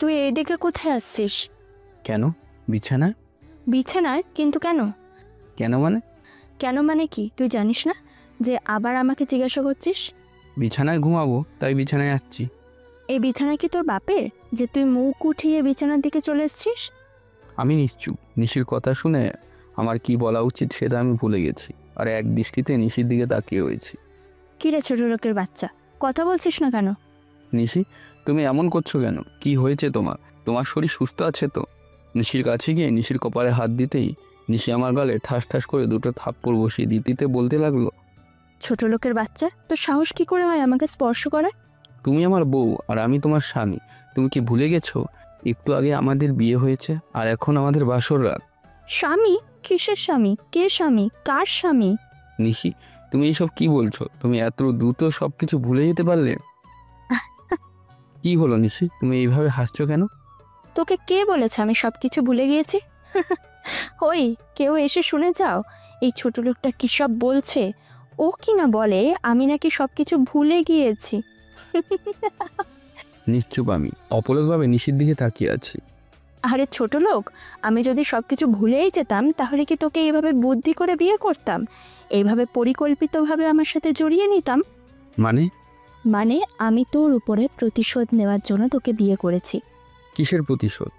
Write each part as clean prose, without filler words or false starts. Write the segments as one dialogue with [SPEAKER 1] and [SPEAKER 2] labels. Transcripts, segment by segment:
[SPEAKER 1] তুই এইদিকে কোথায় আসছিস?
[SPEAKER 2] কেন? বিছানায়।
[SPEAKER 1] বিছানায়? কিন্তু কেন?
[SPEAKER 2] কেন মানে?
[SPEAKER 1] কেন মানে কি তুই জানিস না যে আবার আমাকে জিজ্ঞাসা করছিস?
[SPEAKER 2] বিছানায় ঘুমাবো তাই বিছানায় আসছি।
[SPEAKER 1] এই বিছানা কি তোর বাপের যে তুই মুখ উঠিয়ে বিছানার দিকে চলে এসছিস?
[SPEAKER 2] আমি নিশ্চুপ। নিশির কথা শুনে আমার কি বলা উচিত সেটা আমি ভুলে গেছি, আর এক দৃষ্টিতে নিশির দিকে তাকিয়ে হয়েছি।
[SPEAKER 1] কি রে ছোট লোকের বাচ্চা, কথা বলছিস না কেন?
[SPEAKER 2] নিশি, তুমি এমন করছো কেন? কি হয়েছে তোমার? তোমার শরীর সুস্থ আছে তো? নিশির কাছে গিয়ে নিশির কপালে হাত দিতেই নিশি আমার গালে ঠাস ঠাস করে দুটো থাপ্পড় বসিয়ে দিতে বলতে লাগলো,
[SPEAKER 1] ছোট লোকের বাচ্চা, তোর সাহস কি করে হয় আমাকে স্পর্শ করার?
[SPEAKER 2] তুমি আমার বউ আর আমি তোমার স্বামী। তুমি কি ভুলে গেছো একটু আগে আমাদের বিয়ে হয়েছে আর এখন আমাদের বাসর রাত?
[SPEAKER 1] স্বামী? কিসের স্বামী? কে স্বামী? কার স্বামী?
[SPEAKER 2] নিশি, তুমি এইসব কি বলছো? তুমি এত দ্রুত সব কিছু ভুলে যেতে পারলে? কি হলো নিশি, তুমি এইভাবে হাসছো কেন?
[SPEAKER 1] তোকে কে বলেছে আমি সব কিছু ভুলে গিয়েছি? ওই, কেউ এসে শুনে যাও এই ছোট লোকটা কি সব বলছে। ও কি না বলে আমি নাকি সব কিছু ভুলে গিয়েছি।
[SPEAKER 2] নিশ্চুপ। আমি অপলকভাবে নিশির দিকে তাকিয়ে আছি।
[SPEAKER 1] আরে ছোট লোক, আমি যদি সব কিছু ভুলেই যেতাম তাহলে কি তোকে এইভাবে বুদ্ধি করে বিয়ে করতাম? এইভাবে পরিকল্পিতভাবে আমার সাথে জড়িয়ে নিতাম?
[SPEAKER 2] মানে?
[SPEAKER 1] মানে আমি তোর উপরে প্রতিশোধ নেওয়ার জন্য তোকে বিয়ে করেছি।
[SPEAKER 2] কিসের প্রতিশোধ?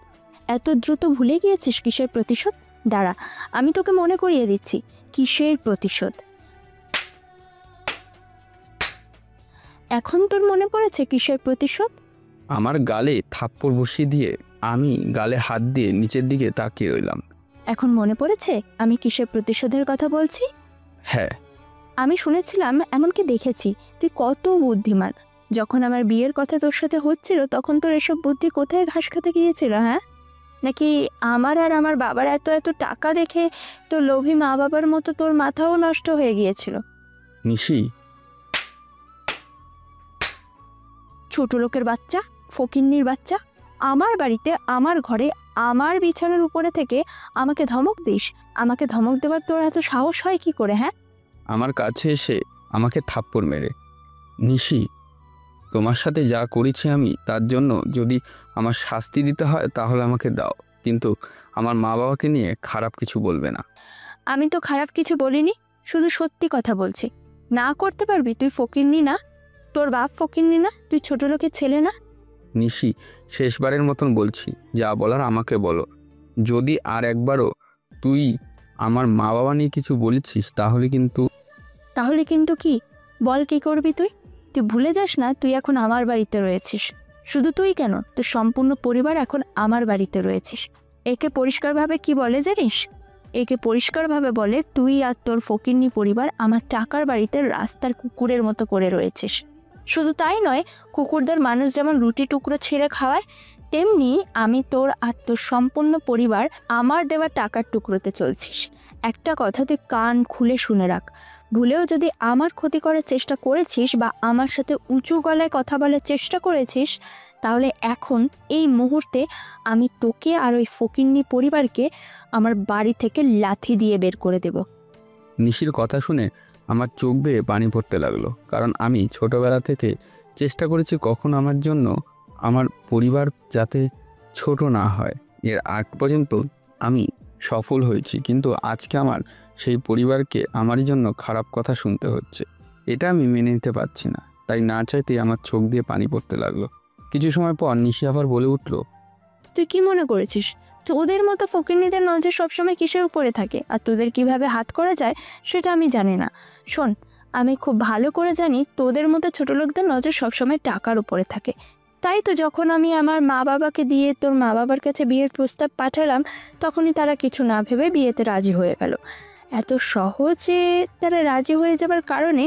[SPEAKER 1] এত দ্রুত ভুলে গিয়েছিস কিসের প্রতিশোধ? দাঁড়া, আমি তোকে মনে করিয়ে দিচ্ছি কিসের প্রতিশোধ। এখন তোর মনে পড়েছে কিসের প্রতিশোধ?
[SPEAKER 2] আমার গালে থাপ্পড় বসিয়ে দিয়ে আমি গালে হাত দিয়ে নিচের দিকে তাকিয়ে রইলাম।
[SPEAKER 1] এখন মনে পড়েছে আমি কিসের প্রতিশোধের কথা বলছি?
[SPEAKER 2] হ্যাঁ।
[SPEAKER 1] আমি শুনেছিলাম, এমনকি দেখেছি, তুই কত বুদ্ধিমান। যখন আমার বিয়ের কথা তোর সাথে হচ্ছিল তখন তোর এসব বুদ্ধি কোথায় ঘাস খেতে গিয়েছিল, হ্যাঁ? নাকি আমার আর আমার বাবার এত এত টাকা দেখে তোর লোভী মা বাবার মতো তোর মাথাও নষ্ট হয়ে গিয়েছিল?
[SPEAKER 2] নিশি,
[SPEAKER 1] ছোট লোকের বাচ্চা, ফকিন্নির বাচ্চা, আমার বাড়িতে আমার ঘরে আমার বিছানার উপরে থেকে আমাকে ধমক দিস? আমাকে ধমক দেওয়ার তোর এত সাহস হয় কি করে, হ্যাঁ?
[SPEAKER 2] আমার কাছে এসে আমাকে থাপ্পড় মেরে। নিশি, তোমার সাথে যা করেছি আমি তার জন্য যদি আমার শাস্তি দিতে হয় তাহলে আমাকে দাও, কিন্তু আমার মা বাবাকে নিয়ে খারাপ কিছু বলবে না।
[SPEAKER 1] আমি তো খারাপ কিছু বলিনি, শুধু সত্যি কথা বলছি। না করতে পারবি? তুই ফকিন্নি না? তোর বাপ ফকিন্নি না? তুই ছোট লোকের ছেলে না?
[SPEAKER 2] নিশি, শেষবারের মতন বলছি, যা বলার আমাকে বলো। যদি আর একবারও তুই আমার মা বাবা নিয়ে কিছু বলেছিস তাহলে কিন্তু।
[SPEAKER 1] তাহলে কিন্তু কি? বল, কি করবি তুই? তুই ভুলে যাস না তুই এখন আমার বাড়িতে রয়েছিস। শুধু তুই কেন, তোর সম্পূর্ণ পরিবার এখন আমার বাড়িতে রয়েছিস। একে পরিষ্কারভাবে কি বলে জানিস? একে পরিষ্কারভাবে বলে তুই আর তোর ফকিন্নি পরিবার আমার টাকার বাড়িতে রাস্তার কুকুরের মতো করে রয়েছিস। শুধু তাই নয়, কুকুরদের মানুষ যেমন রুটি টুকরো ছেড়ে খাওয়ায়, তেমনি আমি তোর আর তোর সম্পূর্ণ পরিবার আমার দেওয়া টাকার টুকরোতে চলছিস। একটা কথা তুই কান খুলে শুনে রাখ, ভুলেও যদি আমার ক্ষতি করার চেষ্টা করেছিস বা আমার সাথে উঁচু গলায় কথা বলার চেষ্টা করেছিস, তাহলে এখন এই মুহূর্তে আমি তোকে আর ওই ফকিন্নি পরিবারকে আমার বাড়ি থেকে লাথি দিয়ে বের করে দেব।
[SPEAKER 2] নিশির কথা শুনে আমার চোখ বেয়ে পানি পড়তে লাগলো, কারণ আমি ছোটবেলা থেকে চেষ্টা করেছি কখনো আমার জন্য আমার পরিবার যাতে ছোট না হয়। এর আগ পর্যন্ত আমি সফল হয়েছি, কিন্তু আজকে আমার সেই পরিবারকে আমার জন্য খারাপ কথা শুনতে হচ্ছে। এটা আমি মেনে নিতে পারছি না, তাই না চাইতেই আমার চোখ দিয়ে পানি পড়তে লাগলো। কিছু সময় পর নিশি আবার বলে উঠল,
[SPEAKER 1] তুই কি মনে করেছিস তোদের মতো ফকিন্নিদের নজর সবসময় কিসের উপরে থাকে আর তোদের কিভাবে হাত করা যায় সেটা আমি জানি না? শোন, আমি খুব ভালো করে জানি তোদের মতো ছোট লোকদের নজর সবসময় টাকার উপরে থাকে। তাই তো যখন আমি আমার মা বাবাকে দিয়ে তোর মা বাবার কাছে বিয়ের প্রস্তাব পাঠালাম, তখনই তারা কিছু না ভেবে বিয়েতে রাজি হয়ে গেল। এত সহজে তারা রাজি হয়ে যাবার কারণে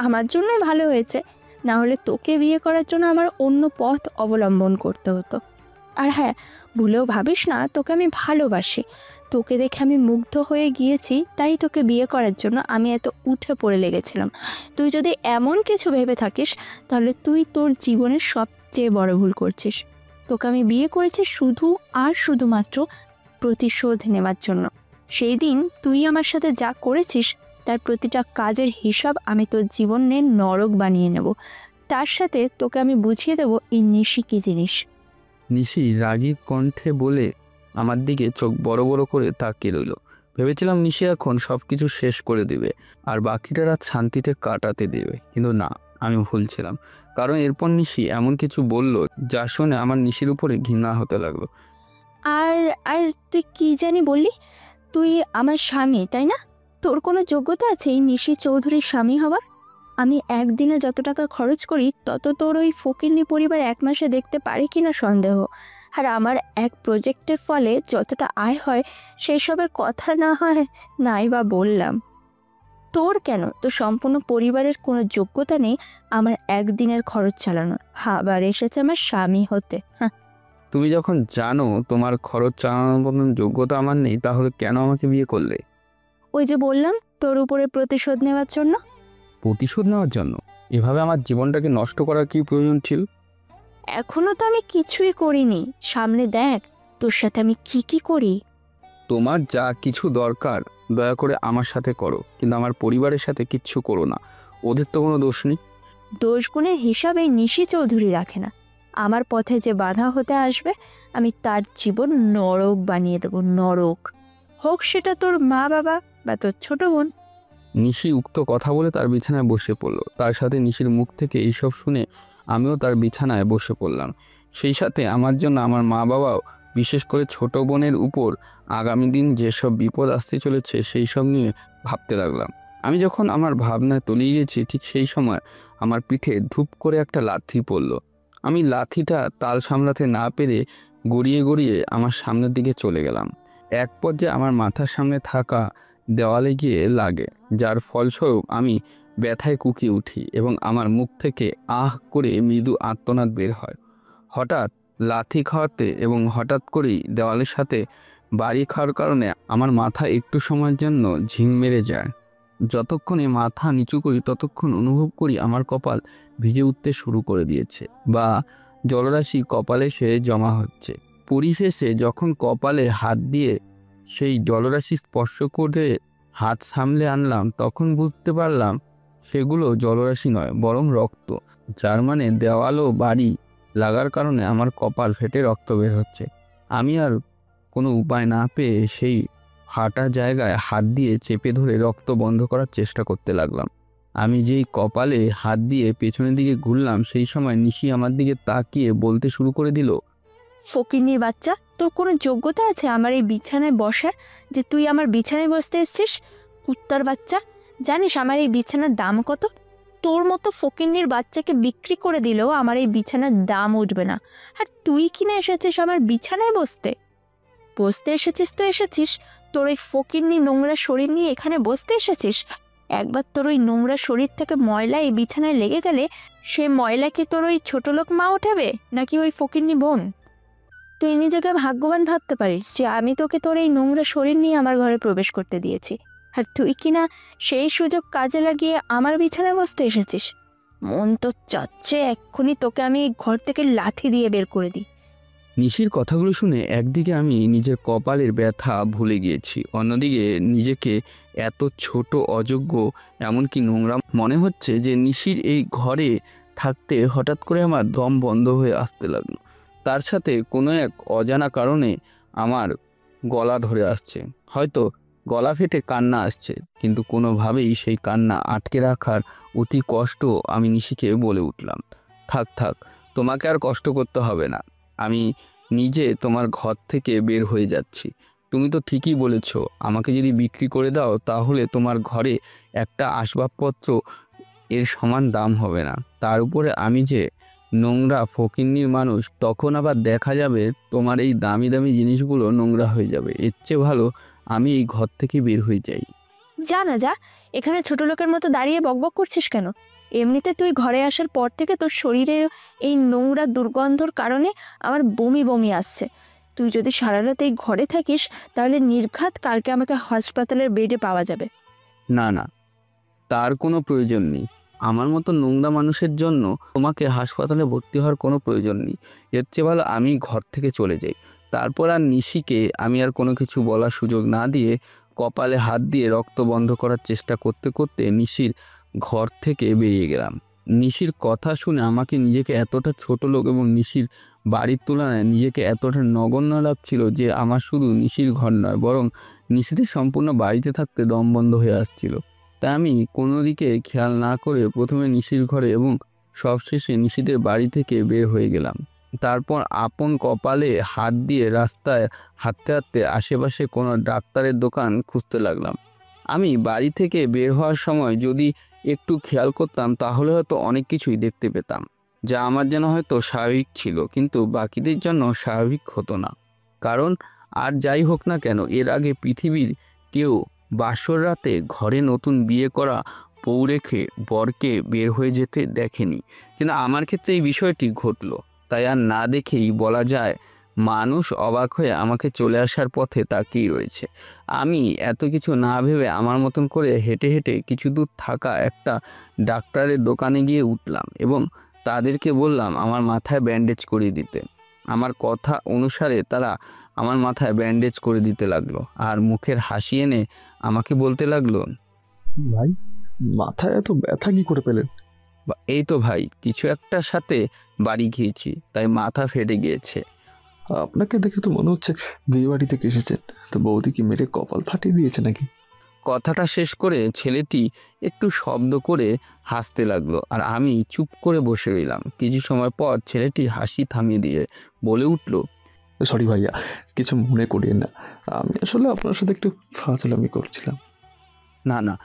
[SPEAKER 1] আমার জন্যই ভালো হয়েছে, না হলে তোকে বিয়ে করার জন্য আমার অন্য পথ অবলম্বন করতে হতো। আর হ্যাঁ, ভুলেও ভাবিস না তোকে আমি ভালোবাসি। তোকে দেখে আমি মুগ্ধ হয়ে গিয়েছি, তাই তোকে বিয়ে করার জন্য আমি এত উঠে পড়ে লেগেছিলাম। তুই যদি এমন কিছু ভেবে থাকিস তাহলে তুই তোর জীবনের সবচেয়ে বড় ভুল করছিস। তোকে আমি বিয়ে করেছি শুধু আর শুধুমাত্র প্রতিশোধ নেওয়ার জন্য। সেই দিন তুই আমার সাথে যা করেছিস তার প্রতিটা কাজের হিসাব আমি তোর জীবনের নরক বানিয়ে নেব। তার সাথে তোকে আমি বুঝিয়ে দেবো এই নিশি কী জিনিস।
[SPEAKER 2] নিশি রাগী কণ্ঠে বলে আমার দিকে চোখ বড় বড় করে তাকিয়ে রইল। ভেবেছিলাম নিশি এখন সব কিছু শেষ করে দেবে আর বাকিটা রাত শান্তিতে কাটাতে দেবে, কিন্তু না, আমি ভুল ছিলাম। কারণ এরপর নিশি এমন কিছু বলল যা শুনে আমার নিশির উপরে ঘৃণা হতে লাগলো।
[SPEAKER 1] আর আর তুই কি জানি বললি? তুই আমার স্বামী, তাই না? তোর কোনো যোগ্যতা আছে এই নিশি চৌধুরীর স্বামী হবার? আমি একদিনে যত টাকা খরচ করি তত তোর ওই ফকিন্নি পরিবার 1 মাসে দেখতে পারে কিনা সন্দেহ। আর আমার এক প্রজেক্টের ফলে যতটা আয় হয় সেই সবের কথা না হয় নাই বা বললাম। তোর কেন? তোর সম্পূর্ণ পরিবারের কোনো যোগ্যতা নেই আমার একদিনের খরচ চালানোর, আবার এসেছে আমার স্বামী হতে। হ্যাঁ,
[SPEAKER 2] তুমি যখন জানো তোমার খরচ চালানোর মতন যোগ্যতা আমার নেই, তাহলে কেন আমাকে বিয়ে করলে?
[SPEAKER 1] ওই যে বললাম, তোর উপরে প্রতিশোধ নেওয়ার জন্য।
[SPEAKER 2] প্রতিশোধ নেওয়ার জন্য? এভাবে আমার জীবনটাকে নষ্ট করার কি প্রয়োজন ছিল?
[SPEAKER 1] এখনো তো আমি কিছুই করিনি, সামনে দেখ তোর সাথে আমি কি কি করি।
[SPEAKER 2] তোমার যা কিছু দরকার দয়া করে আমার সাথে করো, কিন্তু আমার পরিবারের সাথে কিচ্ছু করো না। ওদের তো কোনো দোষ নেই।
[SPEAKER 1] দোষ গুণের হিসাবে নিশি চৌধুরী রাখে না। আমার পথে যে বাধা হতে আসবে আমি তার জীবন নরক বানিয়ে দেবো, নরক। হোক সেটা তোর মা বাবা বা তোর ছোট বোন।
[SPEAKER 2] নিশি উক্ত কথা বলে তার বিছানায় বসে পড়ল। তার সাথে নিশির মুখ থেকে এইসব শুনে আমিও তার বিছানায় বসে পড়লাম। সেই সাথে আমার জন্য আমার মা বাবাও, বিশেষ করে ছোট বোনের উপর আগামী দিন যেসব বিপদ আসতে চলেছে সেই সব নিয়ে ভাবতে লাগলাম। আমি যখন আমার ভাবনায় তলিয়ে গেছি, ঠিক সেই সময় আমার পিঠে ধূপ করে একটা লাথি পড়ল। আমি লাথিটা তাল সামলাতে না পেরে গড়িয়ে গড়িয়ে আমার সামনের দিকে চলে গেলাম। এক পর্যায়ে আমার মাথার সামনে থাকা দেওয়ালে গিয়ে লাগে, যার ফলস্বরূপ আমি ব্যথায় কুঁকিয়ে উঠি এবং আমার মুখ থেকে আহ করে মৃদু আর্তনাদ বের হয়। হঠাৎ লাথি খাওয়াতে এবং হঠাৎ করেই দেওয়ালের সাথে বাড়ি খাওয়ার কারণে আমার মাথা একটু সময়ের জন্য ঝিম মেরে যায়। যতক্ষণে মাথা নিচু করি ততক্ষণ অনুভব করি আমার কপাল ভিজে উঠতে শুরু করে দিয়েছে, বা জলরাশি কপালে সে জমা হচ্ছে। পরিশেষে যখন কপালে হাত দিয়ে সেই জলরাশি স্পর্শ করে হাত সামলে আনলাম, তখন বুঝতে পারলাম সেগুলো জলরাশি নয়, বরং রক্ত। যার মানে দেওয়াল ও বাড়ি লাগার কারণে আমার কপাল ফেটে রক্ত বের হচ্ছে। আমি আর কোনো উপায় না পেয়ে সেই ফাটা জায়গায় হাত দিয়ে চেপে ধরে রক্ত বন্ধ করার চেষ্টা করতে লাগলাম। আমি যেই কপালে হাত দিয়ে পেছনের দিকে ঘুরলাম, সেই সময় নিশি আমার দিকে তাকিয়ে বলতে শুরু করে দিল,
[SPEAKER 1] ফকিন্নির বাচ্চা, তোর কোনো যোগ্যতা আছে আমার এই বিছানায় বসার, যে তুই আমার বিছানায় বসতে এসছিস? কুত্তার বাচ্চা, জানিস আমার এই বিছানার দাম কত? তোর মতো ফকিন্নির বাচ্চাকে বিক্রি করে দিলেও আমার এই বিছানার দাম উঠবে না। আর তুই কিনা এসেছিস আমার বিছানায় বসতে? বসতে এসেছিস তো এসেছিস, তোর ওই ফকিন্নি নোংরা শরীর নিয়ে এখানে বসতে এসেছিস। একবার তোর ওই নোংরা শরীর থেকে ময়লা এই বিছানায় লেগে গেলে সে ময়লা কি তোর ওই ছোটলোক মা ওঠাবে, নাকি ওই ফকিন্নি বোন? তুই নিজেকে ভাগ্যবান ভাবতে পারিস যে আমি তোকে তোর এই নোংরা শরীর নিয়ে আমার ঘরে প্রবেশ করতে দিয়েছি, আর তুই কিনা সেই সুযোগ কাজে লাগিয়ে আমার বিছানায় বসতে এসেছিস। মন তো চাচ্ছে এক্ষুনি তোকে আমি এই ঘর থেকে লাথি দিয়ে বের করে দিই।
[SPEAKER 2] নিশির কথাগুলো শুনে একদিকে আমি নিজের কপালের ব্যথা ভুলে গিয়েছি, অন্যদিকে নিজেকে এত ছোট, অযোগ্য, এমনকি নোংরা মনে হচ্ছে যে নিশির এই ঘরে থাকতে হঠাৎ করে আমার দম বন্ধ হয়ে আসতে লাগলো। তার সাথে কোনো এক অজানা কারণে আমার গলা ধরে আসছে, হয়তো গলা ফেটে কান্না আসছে, কিন্তু কোনোভাবেই সেই কান্না আটকে রাখার অতি কষ্ট আমি নিশিকে বলে উঠলাম, থাক থাক, তোমাকে আর কষ্ট করতে হবে না, আমি নিজে তোমার ঘর থেকে বের হয়ে যাচ্ছি। তুমি তো ঠিকই বলেছ, আমাকে যদি বিক্রি করে দাও তাহলে তোমার ঘরে একটা আসবাবপত্র এর সমান দাম হবে না। তার উপরে আমি যে নোংরা ফকিন্নির মানুষ, তখন আবার দেখা যাবে তোমার এই দামি দামি জিনিসগুলো নোংরা হয়ে যাবে। এর চেয়ে ভালো আমি এই ঘর থেকে বের হয়ে যাই।
[SPEAKER 1] যা না যা, এখানে ছোট লোকের মতো দাঁড়িয়ে বকবক করছিস কেন? এমনিতে তুই ঘরে আসার পর থেকে তোর শরীরের এই নোংরা দুর্গন্ধর কারণে আমার বমি বমি আসছে। তুই যদি সারা রাত এই ঘরে থাকিস তাহলে নির্ঘাত কালকে আমাকে হাসপাতালের বেডে পাওয়া যাবে।
[SPEAKER 2] না না, তার কোনো প্রয়োজন নেই। আমার মতো নোংরা মানুষের জন্য তোমাকে হাসপাতালে ভর্তি হওয়ার কোনো প্রয়োজন নেই। এর চেয়ে ভালো আমি ঘর থেকে চলে যাই। তারপর আর নিশিকে আমি আর কোনো কিছু বলার সুযোগ না দিয়ে কপালে হাত দিয়ে রক্ত বন্ধ করার চেষ্টা করতে করতে নিশির ঘর থেকে বেরিয়ে গেলাম। নিশির কথা শুনে আমাকে নিজেকে এতটা ছোট লোক এবং নিশির বাড়ির তুলনায় নিজেকে এতটা নগণ্য লাগছিল যে আমার শুধু নিশির ঘর নয় বরং নিশিদের সম্পূর্ণ বাড়িতে থাকতে দম বন্ধ হয়ে আসছিল। তাই আমি কোনো দিকে খেয়াল না করে প্রথমে নিশির ঘরে এবং সবশেষে নিশিদের বাড়ি থেকে বের হয়ে গেলাম। তারপর আপন কপালে হাত দিয়ে রাস্তায় হাঁটতে হাঁটতে আশেপাশে কোনো ডাক্তারের দোকান খুঁজতে লাগলাম। আমি বাড়ি থেকে বের হওয়ার সময় যদি একটু খেয়াল করতাম তাহলে হয়তো অনেক কিছুই দেখতে পেতাম, যা আমার যেন হয়তো স্বাভাবিক ছিল কিন্তু বাকিদের জন্য স্বাভাবিক হতো না। কারণ আর যাই হোক না কেন, এর আগে পৃথিবীর কেউ বাসর রাতে ঘরে নতুন বিয়ে করা বউ রেখে বরকে বের হয়ে যেতে দেখেনি, কিন্তু আমার ক্ষেত্রে এই বিষয়টি ঘটলো। তাই আর না দেখেই বলা যায় মানুষ অবাক হয়ে আমাকে চলে আসার পথে তাকিয়ে রয়েছে। আমি এত কিছু না ভেবে আমার মতন করে হেঁটে হেঁটে কিছু দূর থাকা একটা ডাক্তারের দোকানে গিয়ে উঠলাম এবং তাদেরকে বললাম আমার মাথায় ব্যান্ডেজ করে দিতে। আমার কথা অনুসারে তারা আমার মাথায় ব্যান্ডেজ করে দিতে লাগলো আর মুখের হাসি এনে আমাকে বলতে লাগলো,
[SPEAKER 3] ভাই, মাথায় এত ব্যথা কি করে পেলেন?
[SPEAKER 2] এই তো ভাই, কিছু একটার সাথে বাড়ি গিয়েছি তাই মাথা ফেটে গিয়েছে।
[SPEAKER 3] আপনাকে দেখে তো মনে হচ্ছে বিয়ে বাড়ি থেকে এসেছেন। তো বৌদি কি মেরে কপাল ফাটিয়ে দিয়েছে নাকি?
[SPEAKER 2] কথাটা শেষ করে ছেলেটি একটু শব্দ করে হাসতে লাগলো আর আমি চুপ করে বসে রইলাম। কিছু সময় পর ছেলেটি হাসি থামিয়ে দিয়ে বলে উঠল,
[SPEAKER 3] সরি ভাইয়া, কিছু মনে করিয়েন না। আমি আসলে আপনার সাথে একটু ফাজলামি করছিলাম।
[SPEAKER 2] না না,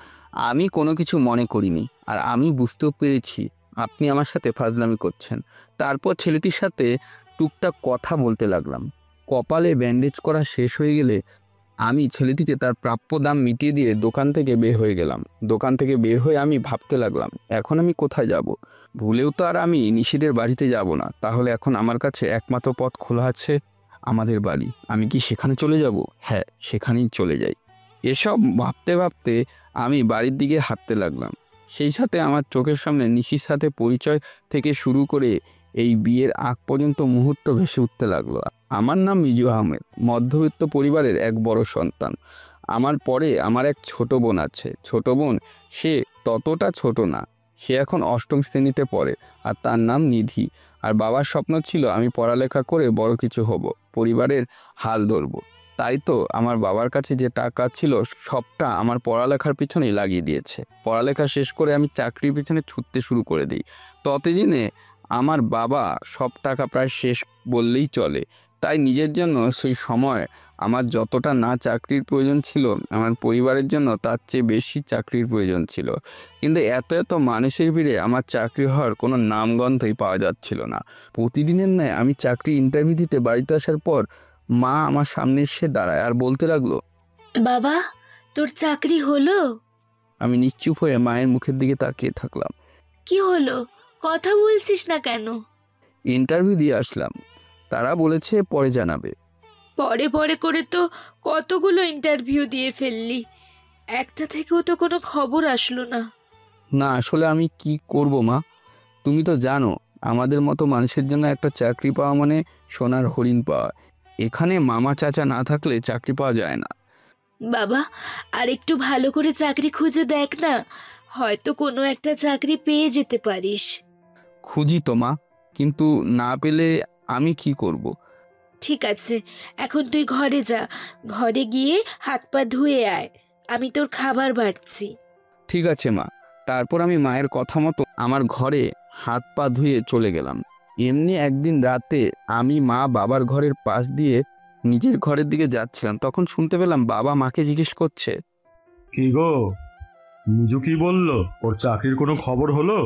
[SPEAKER 2] আমি কোনো কিছু মনে করিনি আর আমি বুঝতেও পেরেছি আপনি আমার সাথে ফাজলামি করছেন। তারপর ছেলেটির সাথে টুকটাক কথা বলতে লাগলাম। কপালে ব্যান্ডেজ করা শেষ হয়ে গেলে আমি ছেলেটিকে তার প্রাপ্য দাম মিটিয়ে দিয়ে দোকান থেকে বের হয়ে গেলাম। দোকান থেকে বের হয়ে আমি ভাবতে লাগলাম, এখন আমি কোথায় যাব? ভুলেও তো আর আমি নিশিদের বাড়িতে যাব না। তাহলে এখন আমার কাছে একমাত্র পথ খোলা আছে, আমাদের বাড়ি। আমি কি সেখানে চলে যাব? হ্যাঁ, সেখানেই চলে যাই। এসব ভাবতে ভাবতে আমি বাড়ির দিকে হাঁটতে লাগলাম। সেই সাথে আমার চোখের সামনে নিশির সাথে পরিচয় থেকে শুরু করে এই বিয়ের আগ পর্যন্ত মুহূর্ত ভেসে উঠতে লাগলো। আমার নাম মিজু আহমেদ, মধ্যবিত্ত পরিবারের এক বড় সন্তান। আমার পরে আমার এক ছোট বোন আছে। ছোট বোন, সে ততটা ছোট না, সে এখন অষ্টম শ্রেণীতে পড়ে আর তার নাম নিধি। আর বাবার স্বপ্ন ছিল আমি পড়ালেখা করে বড় কিছু হব, পরিবারের হাল ধরব। তাই তো আমার বাবার কাছে যে টাকা ছিল সবটা আমার পড়ালেখার পিছনেই লাগিয়ে দিয়েছে। পড়ালেখা শেষ করে আমি চাকরির পিছনে ছুটতে শুরু করে দিই। ততদিনে আমার বাবা সব টাকা প্রায় শেষ বললেই চলে। তাই নিজের জন্য সেই সময় আমার যতটা না চাকরির প্রয়োজন ছিল, আমার পরিবারের জন্য তার চেয়ে বেশি চাকরির প্রয়োজন ছিল। কিন্তু এত এত মানুষের ভিড়ে আমার চাকরি হওয়ার কোনো নামগন্ধই পাওয়া যাচ্ছিল না। প্রতিদিনের ন্যায় আমি চাকরি ইন্টারভিউ দিতে বাড়িতে আসার পর মা আমার সামনে এসে দাঁড়ায় আর বলতে লাগলো,
[SPEAKER 4] বাবা, তোর চাকরি হলো?
[SPEAKER 2] আমি নিশ্চুপ হয়ে মায়ের মুখের দিকে তাকিয়ে থাকলাম।
[SPEAKER 4] কি হলো? কথা বলছিস না কেন?
[SPEAKER 2] ইন্টারভিউ দিয়ে আসলাম, তারা বলেছে পরে জানাবে।
[SPEAKER 4] পরে পরে করে তো কতগুলো ইন্টারভিউ দিয়ে ফেললি, একটা থেকেও তো কোনো খবর আসলো না।
[SPEAKER 2] না, আসলে আমি কি করব মা, তুমি তো জানো আমাদের মতো মানুষের জন্য একটা চাকরি পাওয়া মানে সোনার হরিণ পাওয়া। এখানে মামা চাচা না থাকলে চাকরি পাওয়া যায় না।
[SPEAKER 4] বাবা, আর একটু ভালো করে চাকরি খুঁজে দেখ না, হয়তো কোনো একটা চাকরি পেয়ে যেতে পারিস।
[SPEAKER 2] খুঁজি তো মা, কিন্তু না পেলে আমি কি করব?
[SPEAKER 4] ঠিক আছে, এখন তুই ঘরে যা, ঘরে গিয়ে হাত পা ধুয়ে আয়, আমি তোর খাবার বাড়ছি।
[SPEAKER 2] ঠিক আছে মা। তারপর আমি মায়ের কথা মতো আমার ঘরে হাত পা ধুয়ে চলে গেলাম। এমনি একদিন রাতে আমি মা বাবার ঘরের পাশ দিয়ে নিজের ঘরের দিকে যাচ্ছিলাম, তখন শুনতে পেলাম বাবা মাকে জিজ্ঞেস করছে,
[SPEAKER 5] কি গো, নিজু কি বললো? ওর চাকরির কোনো খবর হলো?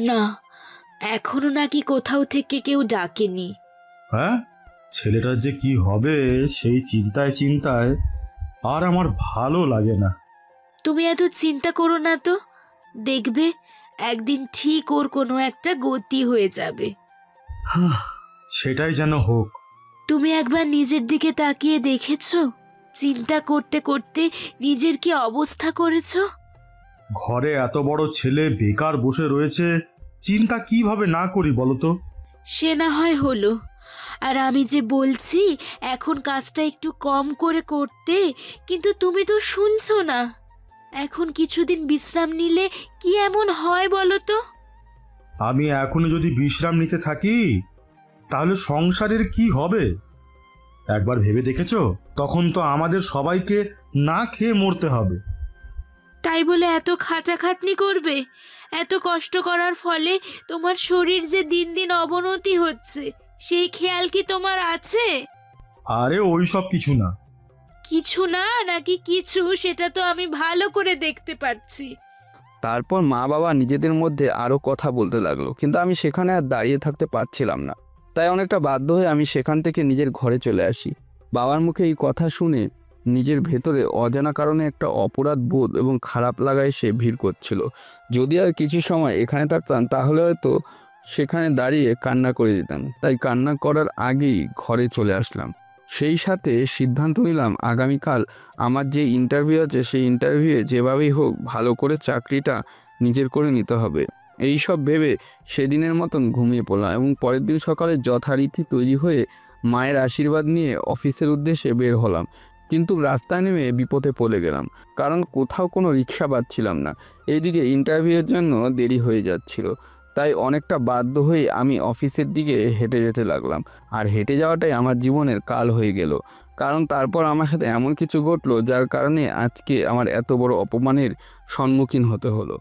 [SPEAKER 4] না, এখনো নাকি কোথাও থেকে কেউ ডাকেনি।
[SPEAKER 5] হ্যাঁ, ছেলেটার যে কি হবে সেই চিন্তায় চিন্তায় আর আমার ভালো লাগে না।
[SPEAKER 4] তুমি এত চিন্তা করো না তো, দেখবে একদিন ঠিক ওর কোনো একটা গতি হয়ে যাবে।
[SPEAKER 5] সেটাই যেন হোক।
[SPEAKER 4] তুমি একবার নিজের দিকে তাকিয়ে দেখেছো? চিন্তা করতে করতে নিজের কি অবস্থা করেছো?
[SPEAKER 5] ঘরে এত বড় ছেলে বেকার বসে রয়েছে, চিন্তা কিভাবে না করি বলো তো?
[SPEAKER 4] সে না হয় হলো, আর আমি যে বলছি এখন কাজটা একটু কম করে করতে, কিন্তু তুমি তো শুনছো না। এখন কিছুদিন বিশ্রাম নিলে কি এমন হয় বলো তো?
[SPEAKER 5] আমি এখনো যদি বিশ্রাম নিতে থাকি তাহলে সংসারের কি হবে? একবার ভেবে দেখেছো? তখন তো আমাদের সবাইকে না খেয়ে মরতে হবে।
[SPEAKER 4] তাই বলে এত খাটাখাটনি করবে? এত কষ্ট করার ফলে তোমার শরীর যে দিন দিন অবনতি হচ্ছে, সেই খেয়াল কি তোমার আছে?
[SPEAKER 5] আরে ওই সব কিছু না।
[SPEAKER 4] কিছু না নাকি কিছু, সেটা তো আমি ভালো করে দেখতে পাচ্ছি।
[SPEAKER 2] তারপর মা বাবা নিজেদের মধ্যে আরও কথা বলতে লাগলো, কিন্তু আমি সেখানে আর দাঁড়িয়ে থাকতে পারছিলাম না। তাই অনেকটা বাধ্য হয়ে আমি সেখান থেকে নিজের ঘরে চলে আসি। বাবার মুখে এই কথা শুনে নিজের ভেতরে অজানা কারণে একটা অপরাধ বোধ এবং খারাপ লাগা এসে ভিড় করছিল। যদি আর কিছু সময় এখানে থাকতাম তাহলে হয়তো সেখানে দাঁড়িয়ে কান্না করে দিতাম। তাই কান্না করার আগেই ঘরে চলে আসলাম। সেই সাথে সিদ্ধান্ত নিলাম আগামীকাল আমার যে ইন্টারভিউ আছে সেই ইন্টারভিউয়ে যেভাবেই হোক ভালো করে চাকরিটা নিজের করে নিতে হবে। এই সব ভেবে সেদিনের মতন ঘুমিয়ে পড়লাম এবং পরের দিন সকালে যথারীতি তৈরি হয়ে মায়ের আশীর্বাদ নিয়ে অফিসের উদ্দেশ্যে বের হলাম। কিন্তু রাস্তায় নেমে বিপদে পড়ে গেলাম, কারণ কোথাও কোনো রিক্সা পাচ্ছিলাম না। এইদিকে ইন্টারভিউয়ের জন্য দেরি হয়ে যাচ্ছিল। তাই অনেকটা বাধ্য হয়ে আমি অফিসের দিকে হেঁটে যেতে লাগলাম। আর হেঁটে যাওয়াটাই আমার জীবনের কাল হয়ে গেল, কারণ তারপর আমার সাথে এমন কিছু ঘটলো যার কারণে আজকে আমার এত বড় অপমানের সম্মুখীন হতে হলো।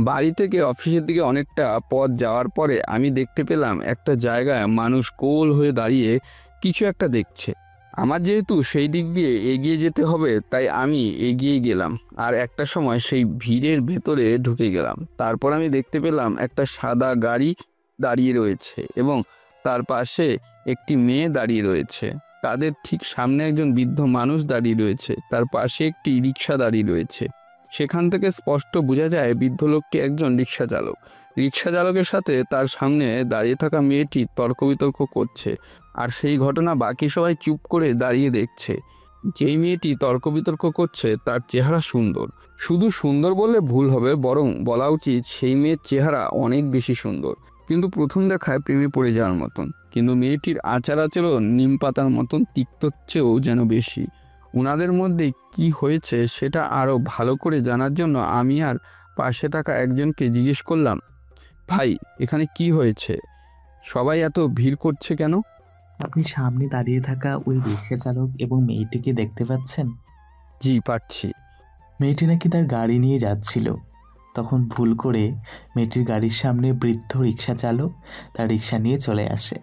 [SPEAKER 2] বাড়ি থেকে অফিসের দিকে অনেকটা পথ যাওয়ার পরে আমি দেখতে পেলাম একটা জায়গায় মানুষ গোল হয়ে দাঁড়িয়ে কিছু একটা দেখছে। আমার যেহেতু সেই দিক দিয়ে এগিয়ে যেতে হবে তাই আমি এগিয়ে গেলাম আর একটা সময় সেই ভিড়ের ভেতরে ঢুকে গেলাম। তারপর আমি দেখতে পেলাম একটা সাদা গাড়ি দাঁড়িয়ে রয়েছে এবং তার পাশে একটি মেয়ে দাঁড়িয়ে রয়েছে। তাদের ঠিক সামনে একজন বৃদ্ধ মানুষ দাঁড়িয়ে রয়েছে, তার পাশে একটি রিক্সা দাঁড়িয়ে রয়েছে। সেখান থেকে স্পষ্ট বোঝা যায় বৃদ্ধ লোকটি একজন রিক্সা চালক। রিক্সা চালকের সাথে তার সামনে দাঁড়িয়ে থাকা মেয়েটি তর্ক বিতর্ক করছে, আর সেই ঘটনা বাকি সবাই চুপ করে দাঁড়িয়ে দেখছে। যেই মেয়েটি তর্ক বিতর্ক করছে তার চেহারা সুন্দর। শুধু সুন্দর বললে ভুল হবে, বরং বলা উচিত সেই মেয়ের চেহারা অনেক বেশি সুন্দর, কিন্তু প্রথম দেখায় প্রেমে পড়ে যাওয়ার মতন। কিন্তু মেয়েটির আচার আচরণ নিম পাতার মতন তিক্তর চেয়েও যেন বেশি। ওনাদের মধ্যে কি হয়েছে সেটা আরও ভালো করে জানার জন্য আমি আর পাশে থাকা একজনকে জিজ্ঞেস করলাম, ভাই এখানে কি হয়েছে? সবাই এত ভিড় করছে কেন?
[SPEAKER 6] আপনি সামনে দাঁড়িয়ে থাকা ওই রিক্সা চালক এবং মেয়েটিকে দেখতে পাচ্ছেন?
[SPEAKER 2] জি পাচ্ছি।
[SPEAKER 6] মেয়েটি নাকি তার গাড়ি নিয়ে যাচ্ছিল, তখন ভুল করে মেয়েটির গাড়ির সামনে বৃদ্ধ রিক্সা চালক তার রিক্সা নিয়ে চলে আসে।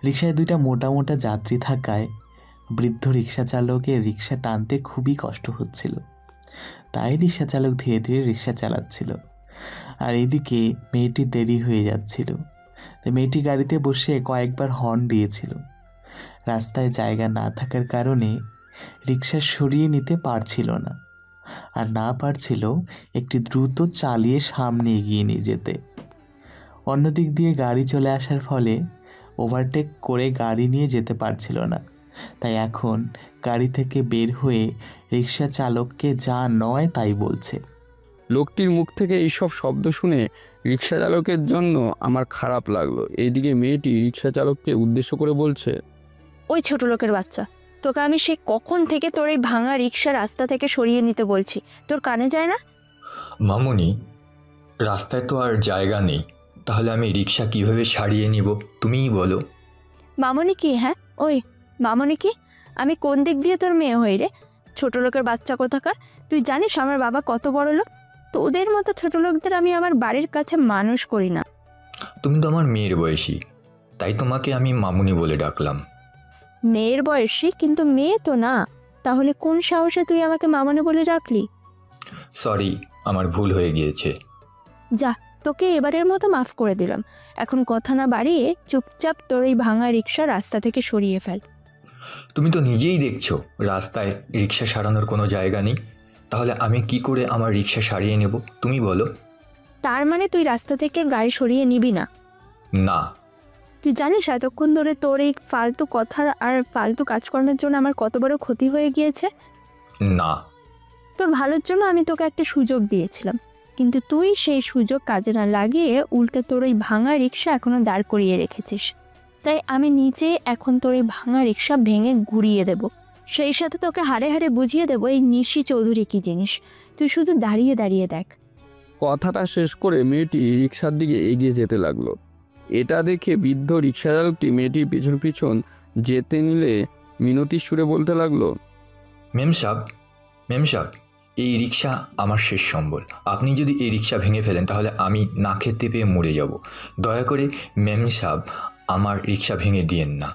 [SPEAKER 6] রিক্সায় দুইটা মোটা মোটা যাত্রী থাকায় বৃদ্ধ রিক্সা চালকের রিক্সা টানতে খুবই কষ্ট হচ্ছিল। তাই রিক্সা চালক ধীরে ধীরে রিক্সা চালাচ্ছিল, আর এইদিকে মেয়েটি দেরি হয়ে যাচ্ছিল। তো মেয়েটি গাড়িতে বসে কয়েকবার হর্ন দিয়েছিল। রাস্তায় জায়গা না থাকার কারণে রিক্সা সরিয়ে নিতে পারছিল না, আর না পারছিল একটি দ্রুত চালিয়ে সামনে এগিয়ে নিয়ে যেতে। অন্যদিক দিয়ে গাড়ি চলে আসার ফলে ওভারটেক করে গাড়ি নিয়ে যেতে পারছিল না। তাই এখন গাড়ি থেকে বের হয়ে রিক্সা চালককে যা নয় তাই বলছে।
[SPEAKER 2] লোকটির মুখ থেকে এইসব শব্দ শুনে রিক্সা চালকের জন্য আমার খারাপ লাগলো। এইদিকে মেয়েটি রিক্সা চালককে উদ্দেশ্য করে বলছে,
[SPEAKER 1] ওই ছোট লোকের বাচ্চা, তোকে আমি সে কখন থেকে তোর এই ভাঙা রিক্সা রাস্তা থেকে সরিয়ে নিতে বলছি, তোর কানে যায় না?
[SPEAKER 7] মামুনি, রাস্তায় তো আর জায়গা নেই, তাহলে আমি রিক্সা কিভাবে সারিয়ে নিব তুমিই বলো।
[SPEAKER 1] মামনি কি? হ্যাঁ ওই মামনি কি? আমি কোন দিক দিয়ে তোর মেয়ে হই রে, ছোট লোকের বাচ্চা কোথাকার? তুই জানিস আমার বাবা কত বড় লোক? তোদের মতো ছোট লোকদের আমি আমার বাড়ির কাছে মানুষ করি না।
[SPEAKER 7] তুমি তো আমার মেয়ের বয়সী, তাই তোমাকে আমি মামুনি বলে ডাকলাম।
[SPEAKER 1] মেয়ের বয়সী, কিন্তু মেয়ে তো না। তাহলে কোন সাহসে তুই আমাকে মামনি বলে ডাকলি?
[SPEAKER 7] সরি, আমার ভুল হয়ে গিয়েছে।
[SPEAKER 1] যা, তোকে এবারের মতো মাফ করে দিলাম। এখন কথা না বাড়িয়ে চুপচাপ তোর এই ভাঙা রিক্সা রাস্তা থেকে সরিয়ে ফেল।
[SPEAKER 7] তুমি তো নিজেই দেখছো রাস্তায় রিক্সা সারানোর কোনো জায়গা নেই, তাহলে আমি কি করে আমার রিক্সা সারিয়ে নেব তুমি বলো।
[SPEAKER 1] তার মানে তুই রাস্তা থেকে গাড়ি সরিয়ে নিবি না?
[SPEAKER 7] না।
[SPEAKER 1] তুই জানিস এতক্ষণ ধরে তোর এই ফালতু কথা আর ফালতু কাজকর্মের জন্য আমার কত বড় ক্ষতি হয়ে গিয়েছে?
[SPEAKER 7] না।
[SPEAKER 1] তোর ভালোর জন্য আমি তোকে একটা সুযোগ দিয়েছিলাম, কিন্তু তুই সেই সুযোগ কাজে না লাগিয়ে উল্টে তোর এই ভাঙা রিক্সা এখনো দাঁড় করিয়ে রেখেছিস। তাই আমি নিজে এখন তোর এই ভাঙা রিক্সা ভেঙে ঘুরিয়ে দেব। সেই সাথে তোকে হাড়ে হাড়ে বুঝিয়ে দেবো এই নিশি চৌধুরী কী জিনিস। তুই শুধু দাঁড়িয়ে দাঁড়িয়ে দেখ।
[SPEAKER 2] কথাটা শেষ করে মেয়েটি রিক্সার দিকে এগিয়ে যেতে লাগলো। এটা দেখে বৃদ্ধ রিক্সা চালকটি মেয়েটির পিছন পিছন যেতে নিলে মিনতির সুরে বলতে লাগলো,
[SPEAKER 7] মেম সাহেব, এই রিক্সা আমার শেষ সম্বল। আপনি যদি এই রিক্সা ভেঙে ফেলেন তাহলে আমি না খেতে পেয়ে মরে যাব। দয়া করে মেম সাহেব আমার রিক্সা ভেঙে দিয়েন না।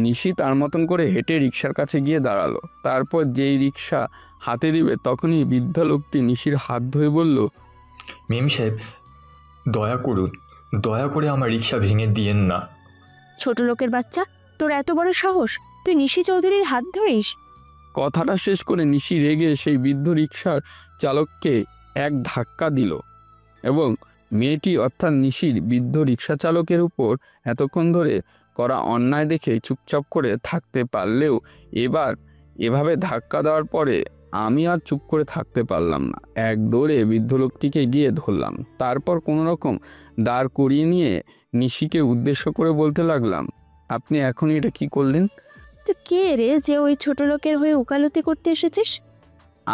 [SPEAKER 2] নিশি তার মতন করে হেঁটে রিক্সার কাছে গিয়ে দাঁড়ালো। তারপর যেই রিক্সা হাতে দিবে তখনই বৃদ্ধ লোকটি নিশির হাত ধরে বলল,
[SPEAKER 7] মেম সাহেব, দয়া করে আমার রিক্সা ভেঙে দিয়েন না।
[SPEAKER 1] ছোট লোকের বাচ্চা, তোর এত বড় সাহস, তুই নিশি চৌধুরীর হাত ধরিস?
[SPEAKER 2] কথাটা শেষ করে নিশি রেগে সেই বৃদ্ধ রিক্সার চালককে এক ধাক্কা দিল এবং মেয়েটি অর্থাৎ নিশির বৃদ্ধ রিক্সা চালকের উপর এতক্ষণ ধরে করা অন্যায় দেখে চুপচাপ করে থাকতে পারলেও এবার এভাবে ধাক্কা দেওয়ার পরে আমি আর চুপ করে থাকতে পারলাম না। এক দৌড়ে বৃদ্ধ লোকটিকে গিয়ে ধরলাম। তারপর কোনো রকম দাঁড় করিয়ে নিয়ে নিশিকে উদ্দেশ্য করে বলতে লাগলাম, আপনি এখনই এটা কি করলেন?
[SPEAKER 1] তুই কে রে যে ওই ছোট লোকের হয়ে ওকালতি করতে এসেছিস?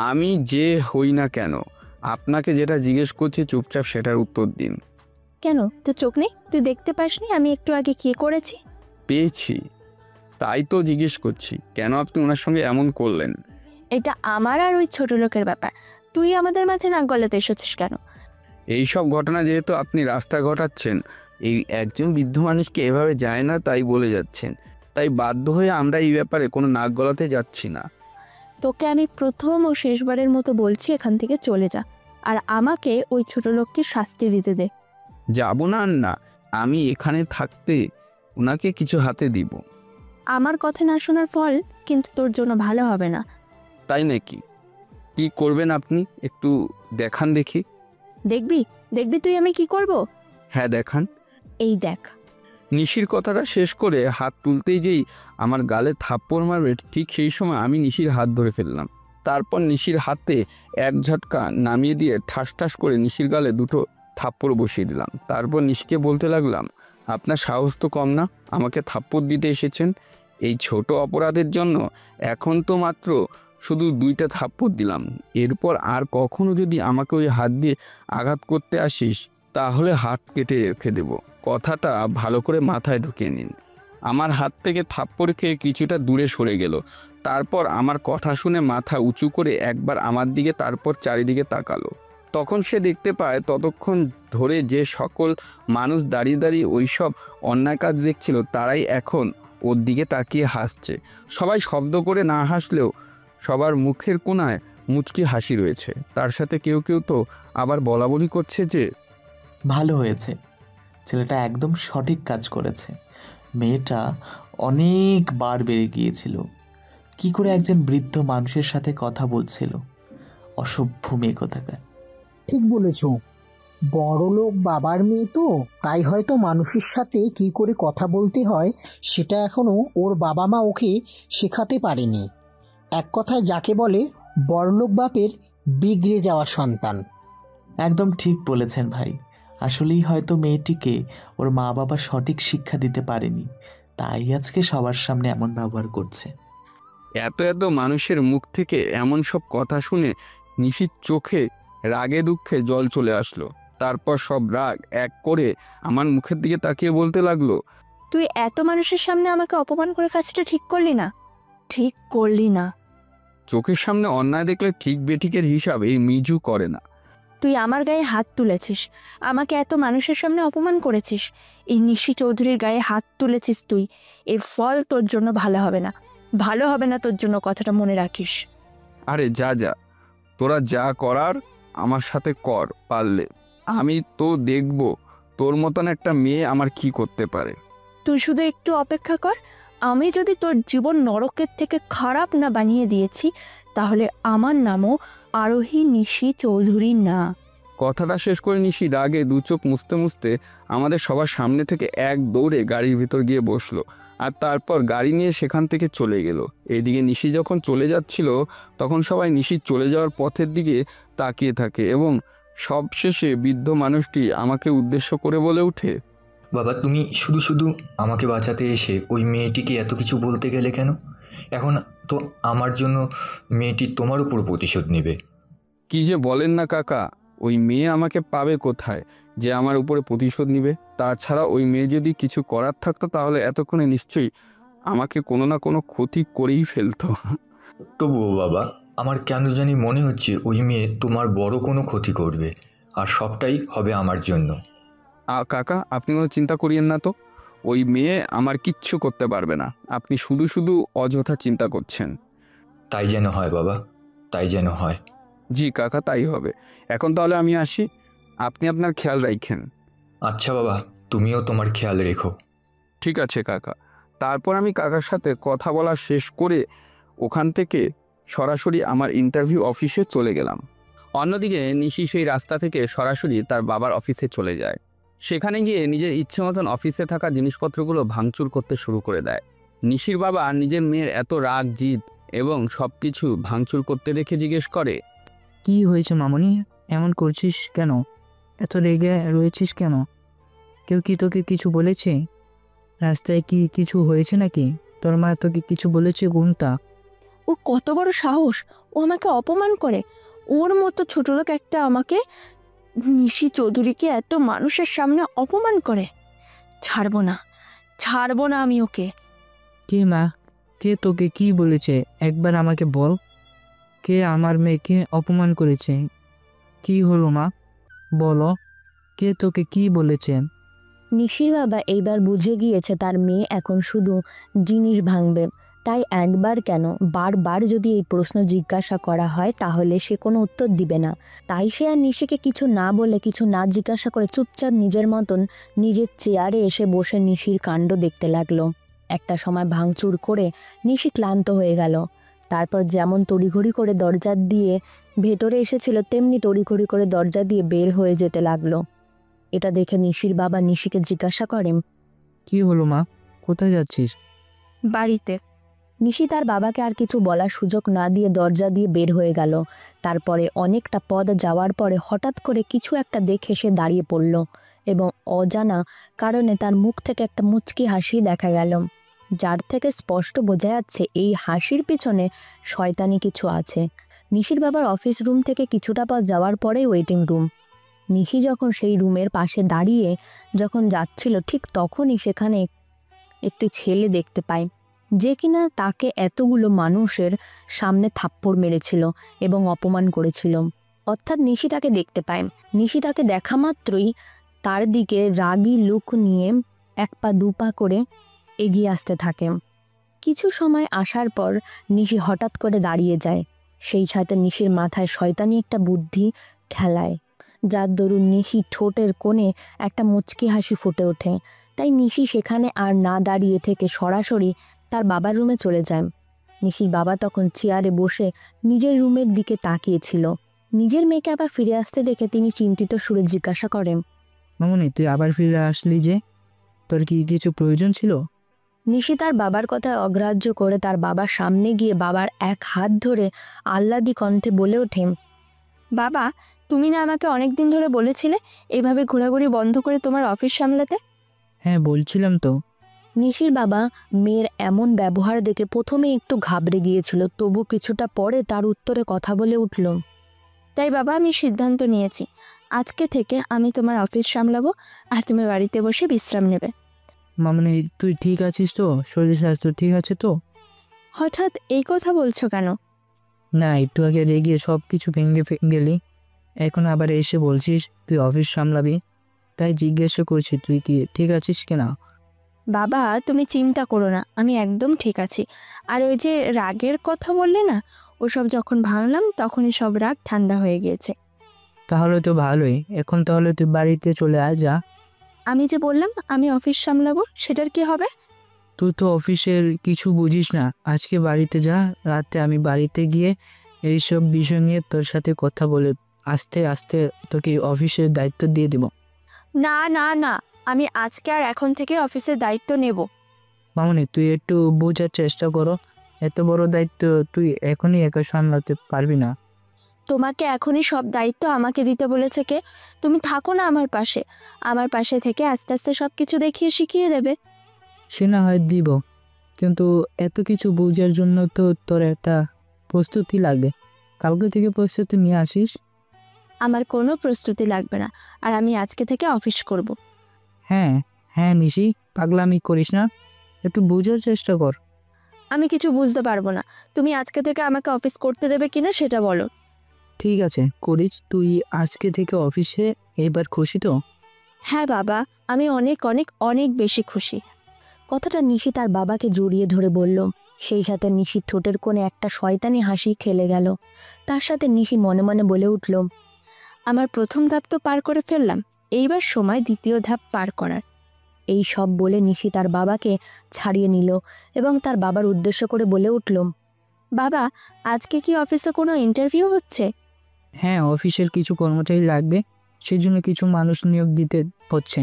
[SPEAKER 2] আমি যে হই না কেন, আপনাকে যেটা জিজ্ঞেস করছি চুপচাপ সেটার উত্তর দিন।
[SPEAKER 1] কেন, তোর চোখ নেই? তুই দেখতে পাসনি আমি একটু আগে কি করেছি?
[SPEAKER 2] পেয়েছি, তাই তো জিজ্ঞেস করছি কেন আপনি ওনার সঙ্গে এমন করলেন।
[SPEAKER 1] এটা আমার আর ওই ছোট লোকের ব্যাপার, তুই আমাদের মাঝে নাক গলাতে এসেছিস কেন?
[SPEAKER 2] এইসব ঘটনা যেহেতু আপনি রাস্তা ঘটাচ্ছেন, এই একজন বৃদ্ধ মানুষকে এভাবে যায় না তাই বলে যাচ্ছেন, তাই বাধ্য হয়ে আমরা এই ব্যাপারে কোনো নাক গলাতে যাচ্ছি না।
[SPEAKER 1] তোকে আমি প্রথম ও শেষবারের মতো বলছি, এখান থেকে চলে যা, আর আমাকে ওই ছোট লোককে শাস্তি দিতে দে।
[SPEAKER 2] যাব না না, আমি এখানে থাকতে ওনাকে কিছু হাতে দিব।
[SPEAKER 1] আমার কথা না শোনার ফল কিন্তু তোর জন্য ভালো হবে না।
[SPEAKER 2] তাই নাকি? কি করবেন আপনি একটু দেখান দেখি।
[SPEAKER 1] দেখবি দেখবি তুই আমি কি করব?
[SPEAKER 2] হ্যাঁ দেখান।
[SPEAKER 1] এই দেখ।
[SPEAKER 2] নিশির কথাটা শেষ করে হাত তুলতেই যেই আমার গালে থাপ্পড় মারবে ঠিক সেই সময় আমি নিশির হাত ধরে ফেললাম। তারপর নিশির হাতে এক ঝটকা নামিয়ে দিয়ে ঠাস ঠাস করে নিশির গালে দুটো থাপ্পড় বসিয়ে দিলাম। তারপর নিশিকে বলতে লাগলাম, আপনার সাহস তো কম না, আমাকে থাপ্পড় দিতে এসেছেন এই ছোট অপরাধের জন্য। এখন তো মাত্র শুধু 2টা থাপ্পড় দিলাম, এরপর আর কখনো যদি আমাকে ওই হাত দিয়ে আঘাত করতে আসিস তাহলে হাত কেটে রেখে দেব। কথাটা ভালো করে মাথায় ঢুকিয়ে নিন। আমার হাত থেকে থাপ্পড় খেয়ে কিছুটা দূরে সরে গেল। তারপর আমার কথা শুনে মাথা উঁচু করে একবার আমার দিকে তারপর চারিদিকে তাকালো। তখন সে দেখতে পায় ততক্ষণ ধরে যে সকল মানুষ দাঁড়িয়ে দাঁড়িয়ে ওই সব অন্যায় কাজ দেখছিল তারাই এখন ওর দিকে তাকিয়ে হাসছে। সবাই শব্দ করে না হাসলেও সবার মুখের কোণায় মুচকি হাসি রয়েছে। তার সাথে কেউ কেউ তো আবার বলাবলি করছে যে
[SPEAKER 6] ভালো হয়েছে, ছেলেটা একদম সঠিক কাজ করেছে। মেয়েটা অনেকবার বেড়ে গিয়েছিল, কি করে একজন বৃদ্ধ মানুষের সাথে কথা বলছিল। অসভ্য মেয়ে কোথাকার।
[SPEAKER 8] ঠিক বলেছ, বড়লোক বাবার মেয়ে তো, তাই হয়তো মানুষের সাথে কি করে কথা বলতে হয় সেটা এখনো ওর বাবা মা ওকে শেখাতে পারেনি। এক কথায় যাকে বলে বড়লোক বাপের বিগড়ে যাওয়া সন্তান।
[SPEAKER 6] একদম ঠিক বলেছেন ভাই। আসলেই হয়তো মেয়েটিকে ওর মা বাবা সঠিক শিক্ষা দিতে পারেনি, তাই আজকে সবার সামনে এমন ব্যবহার করছে।
[SPEAKER 2] এত এত মানুষের মুখ থেকে এমন সব কথা শুনে নিশির চোখে রাগে দুঃখে জল চলে আসলো। তারপর সব রাগ এক করে আমার মুখের দিকে তাকিয়ে বলতে লাগলো,
[SPEAKER 1] তুই এত মানুষের সামনে আমাকে অপমান করে কাজটা ঠিক করলি না, ঠিক করলি না।
[SPEAKER 2] চোখের সামনে অন্যায় দেখলে ঠিক বেঠিকের হিসাব এই মিজু করে না।
[SPEAKER 1] তুই আমার গায়ে হাত তুলেছিস, আমাকে এত মানুষের সামনে অপমান করেছিস, এই নিশি চৌধুরীর গায়ে হাত তুলেছিস তুই। এর ফল তোর জন্য ভালো হবে না, ভালো হবে না তোর জন্য, কথাটা মনে রাখিস।
[SPEAKER 2] আরে যা যা, তোরা যা করার আমার সাথে কর পারলে, আমি তো দেখব তোর মতন একটা মেয়ে আমার কি করতে পারে।
[SPEAKER 1] তুই শুধু একটু অপেক্ষা কর, আমি যদি তোর জীবন নরকের থেকে খারাপ না বানিয়ে দিয়েছি তাহলে আমার নামও আরোহী নিশি চৌধুরী না।
[SPEAKER 2] কথাটা শেষ করে নিশি রাগে দু চোখ মুছতে মুছতে আমাদের সবার সামনে থেকে এক দৌড়ে গাড়ির ভিতর গিয়ে বসলো, আর তারপর গাড়ি নিয়ে সেখান থেকে চলে গেল। এদিকে নিশি যখন চলে যাচ্ছিল তখন সবাই নিশির চলে যাওয়ার পথের দিকে তাকিয়ে থাকে এবং সবশেষে বৃদ্ধ মানুষটি আমাকে উদ্দেশ্য করে বলে ওঠে,
[SPEAKER 7] বাবা, তুমি শুধু শুধু আমাকে বাঁচাতে এসে ওই মেয়েটিকে এত কিছু বলতে গেলে কেন? এখন তো আমার জন্য মেয়েটি তোমার উপর প্রতিশোধ নেবে।
[SPEAKER 2] কি যে বলেন না কাকা, ওই মেয়ে আমাকে পাবে কোথায় যে আমার উপরে প্রতিশোধ নিবে? তাছাড়া ওই মেয়ে যদি কিছু করার থাকতো তাহলে এতক্ষণে নিশ্চয়ই আমাকে কোনো না কোনো ক্ষতি করেই ফেলতো।
[SPEAKER 7] তবুও বাবা, আমার কেন জানি মনে হচ্ছে ওই মেয়ে তোমার বড় কোনো ক্ষতি করবে, আর সবটাই হবে আমার জন্য।
[SPEAKER 2] কাকা, আপনি কোনো চিন্তা করিয়েন না তো। ওই মেয়ে আমার কিচ্ছু করতে পারবে না। আপনি শুধু শুধু অযথা চিন্তা করছেন।
[SPEAKER 7] তাই যেন হয় বাবা, তাই যেন হয়।
[SPEAKER 2] জি কাকা, তাই হবে। এখন তাহলে আমি আসি, আপনি আপনার খেয়াল রাখেন।
[SPEAKER 7] আচ্ছা বাবা, তুমিও তোমার খেয়াল রেখো।
[SPEAKER 2] ঠিক আছে কাকা। তারপর আমি কাকার সাথে কথা বলা শেষ করে ওখান থেকে সরাসরি আমার ইন্টারভিউ অফিসে চলে গেলাম। অন্যদিকে নিশি সেই রাস্তা থেকে সরাসরি তার বাবার অফিসে চলে যায়। সেখানে গিয়ে নিজের ইচ্ছে মতন অফিসে থাকা জিনিসপত্রগুলো ভাঙচুর করতে শুরু করে দেয়। নিশির বাবা নিজের মেয়ের এত রাগ জিদ এবং সব কিছু ভাঙচুর করতে দেখে জিজ্ঞেস করে,
[SPEAKER 9] কি হয়েছে মামনি, এমন করছিস কেন? এত রেগে রয়েছিস কেন? কেউ কি তোকে কিছু বলেছে? রাস্তায় কি কিছু হয়েছে নাকি? তোর মা তোকে কিছু বলেছে কোনটা?
[SPEAKER 1] ওর কত বড় সাহস, ও আমাকে অপমান করে। ওর মতো ছোট লোক একটা আমাকে, নিশি চৌধুরীকে এত মানুষের সামনে অপমান করে। ছাড়বো না, ছাড়বো না আমি ওকে।
[SPEAKER 9] কে মা? কে তোকে কি বলেছে একবার আমাকে বল। কে আমার মেয়েকে অপমান করেছে? কি হলো মা, বলো, কে তোকে কি বলেছে?
[SPEAKER 1] নিশির বাবা এইবার বুঝে গিয়েছে তার মেয়ে এখন শুধু জিনিস ভাঙবে, তাই একবার কেন বারবার যদি এই প্রশ্ন জিজ্ঞাসা করা হয় তাহলে সে কোনো উত্তর দিবে না। তাই সে আর নিশিকে কিছু না বলে, কিছু না জিজ্ঞাসা করে চুপচাপ নিজের মতন নিজের চেয়ারে এসে বসে নিশির কাণ্ড দেখতে লাগলো। একটা সময় ভাঙচুর করে নিশি ক্লান্ত হয়ে গেল। তারপর যেমন তড়িঘড়ি করে দরজা দিয়ে ভেতরে এসেছিল তেমনি তড়িঘড়ি করে দরজা দিয়ে বের হয়ে যেতে লাগলো। এটা দেখে নিশির বাবা নিশিকে জিজ্ঞাসা করেন,
[SPEAKER 9] কি হলো মা, কোথায় যাচ্ছিস?
[SPEAKER 1] বাড়িতে। নিশি তার বাবাকে আর কিছু বলার সুযোগ না দিয়ে দরজা দিয়ে বের হয়ে গেল। তারপরে অনেকটা পথ যাওয়ার পরে হঠাৎ করে কিছু একটা দেখে সে দাঁড়িয়ে পড়ল এবং অজানা কারণে তার মুখ থেকে একটা মুচকি হাসি দেখা গেল, যার থেকে স্পষ্ট বোঝা যাচ্ছে এই হাসির পিছনে শয়তানি কিছু আছে। নিশির বাবার অফিস রুম থেকে কিছুটা পথ যাওয়ার পরেই ওয়েটিং রুম। নিশি যখন সেই রুমের পাশে দাঁড়িয়ে যখন যাচ্ছিল ঠিক তখনই সেখানে একটি ছেলে দেখতে পায়, যে কিনা তাকে এতগুলো মানুষের সামনে থাপ্পড় মেরেছিল এবং অপমান করেছিল। অর্থাৎ নিশি তাকে দেখতে পায়। নিশি তাকে দেখা মাত্রই তার দিকে রাগী লুক নিয়ে এক পা দু পা করে এগিয়ে আসতে থাকে। কিছু সময় আসার পর নিশি হঠাৎ করে দাঁড়িয়ে যায়। সেই সাথে নিশির মাথায় শয়তানি একটা বুদ্ধি খেলায়, যার দরুন নিশি ঠোঁটের কোণে একটা মুচকি হাসি ফুটে ওঠে। তাই নিশি সেখানে আর না দাঁড়িয়ে থেকে সরাসরি তার বাবার রুমে চলে যায়। নিশির বাবা তখন চেয়ারে বসে নিজের রুমের দিকে তাকিয়েছিল। নিজের মেয়েকে আবার ফিরে আসতে দেখে তিনি চিন্তিত সুরে জিজ্ঞাসা করেন,
[SPEAKER 9] মামনি, তুই আবার ফিরে আসলি যে? তোর কি কিছু প্রয়োজন ছিল?
[SPEAKER 1] নিশি তার বাবার কথা অগ্রাহ্য করে তার বাবার সামনে গিয়ে বাবার এক হাত ধরে আহ্লাদি কণ্ঠে বলে ওঠেন, বাবা, তুমি না আমাকে অনেক দিন ধরে বলেছিলে এভাবে ঘোরাঘুরি বন্ধ করে তোমার অফিস সামলাতে?
[SPEAKER 9] হ্যাঁ, বলছিলাম তো।
[SPEAKER 1] নিশির বাবা মেয়ের এমন ব্যবহার দেখে প্রথমে একটু ঘাবড়ে গিয়েছিল, তবু কিছুটা পরে তার উত্তরে কথা বলে উঠল, তাই বাবা, আমি সিদ্ধান্ত নিয়েছি আজকে থেকে আমি তোমার অফিস সামলাবো আর তুমি বাড়িতে বসে বিশ্রাম নেবে।
[SPEAKER 9] মামনি, তুই ঠিক আছিস তো? শরীর স্বাস্থ্য ঠিক আছে তো?
[SPEAKER 1] হঠাৎ এই কথা বলছো কেন?
[SPEAKER 9] না, একটু আগে রেগে সব কিছু ভেঙে গেলি, এখন আবার এসে বলছিস তুই অফিস সামলাবি। তাই জিজ্ঞাসা করছি তুই কি ঠিক আছিস কিনা।
[SPEAKER 1] বাবা, তুমি চিন্তা করো না, আমি একদম ঠিক আছি। আর ওই যে রাগের কথা বললে না, ওসব যখন ভাঙলাম তখনই সব রাগ ঠান্ডা হয়ে গিয়েছে।
[SPEAKER 9] তাহলে তো ভালোই, এখন তাহলে তুই বাড়িতে চলে আয় যা।
[SPEAKER 1] আমি যে বললাম আমি অফিস সামলাবো, সেটার কি হবে?
[SPEAKER 9] তুই তো অফিসের কিছু বুঝিস না, আজকে বাড়িতে যা, রাতে আমি বাড়িতে গিয়ে এইসব বিষয় নিয়ে তোর সাথে কথা বলে আস্তে আস্তে তোকে অফিসের দায়িত্ব দিয়ে দেব।
[SPEAKER 1] না না না, আমি আজকে আর এখন থেকে অফিসের দায়িত্ব নেব।
[SPEAKER 9] মামনি, তুই একটু বোঝার চেষ্টা করো, এত বড় দায়িত্ব তুই এখনই একা সামলাতে পারবি না।
[SPEAKER 1] তোমাকে এখনই সব দায়িত্ব আমাকে দিতে বলেছে কে? তুমি থাকো না আমার পাশে, আমার পাশে থেকে আস্তে আস্তে সব কিছু দেখিয়ে শিখিয়ে দেবে।
[SPEAKER 9] সে না হয় দিব, কিন্তু এত কিছু বোঝার জন্য তো তোর একটা প্রস্তুতি লাগবে। কালকে থেকে প্রস্তুতি নিয়ে আসিস।
[SPEAKER 1] আমার কোনো প্রস্তুতি লাগবে না, আর আমি আজকে থেকে অফিস করব।
[SPEAKER 9] হ্যাঁ হ্যাঁ নিশি, পাগলামি করিস না, একটু বোঝার চেষ্টা কর।
[SPEAKER 1] আমি কিছু বুঝতে পারবো না, তুমি আজকে থেকে আমাকে অফিস করতে দেবে কিনা সেটা বলো।
[SPEAKER 9] ঠিক আছে করিস, তুই আজকে থেকে অফিসে এবার খুশি তো?
[SPEAKER 1] হ্যাঁ বাবা, আমি অনেক অনেক অনেক বেশি খুশি।
[SPEAKER 10] কথাটা নিশি তার বাবাকে জড়িয়ে ধরে বলল। সেই সাথে নিশির ঠোঁটের কোণে একটা শয়তানি হাসি খেলে গেল। তার সাথে নিশি মনে মনে বলে উঠল,
[SPEAKER 1] আমার প্রথম ধাপ তো পার করে ফেললাম, এইবার সময় দ্বিতীয় ধাপ পার করার।
[SPEAKER 10] এই সব বলে নিশি তার বাবাকে ছাড়িয়ে নিল এবং তার বাবার উদ্দেশ্য করে বলে উঠল,
[SPEAKER 1] বাবা, আজকে কি অফিসে কোনো ইন্টারভিউ হচ্ছে?
[SPEAKER 9] হ্যাঁ, অফিসের কিছু কর্মচারী লাগবে, সেই জন্য কিছু মানুষ নিয়োগ দিতে হচ্ছে।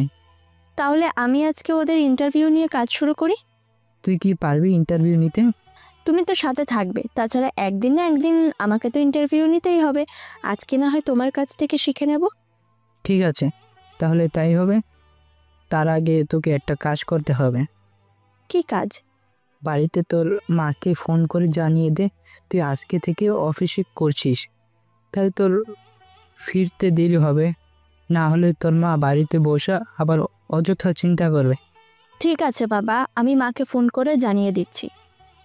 [SPEAKER 1] তাহলে আমি আজকে ওদের ইন্টারভিউ নিয়ে কাজ শুরু করি।
[SPEAKER 9] তুই কি পারবি ইন্টারভিউ নিতে?
[SPEAKER 1] তুমি তো সাথে থাকবে, তাছাড়া একদিন না একদিন আমাকে তো ইন্টারভিউ নিতেই হবে। আজকে না হয় তোমার কাছ থেকে শিখে নেব।
[SPEAKER 9] ঠিক আছে, তাহলে তাই হবে। তার আগে তোকে একটা কাজ করতে হবে।
[SPEAKER 1] কি কাজ?
[SPEAKER 9] বাড়িতে তোর মাকে ফোন করে জানিয়ে দে তুই আজকে থেকে অফিসে করছিস, তাহলে তোর ফিরতে দেরি হবে, না হলে তোর মা বাড়িতে বসে আবার অযথা চিন্তা করবে।
[SPEAKER 1] ঠিক আছে বাবা, আমি মাকে ফোন করে জানিয়ে দিচ্ছি।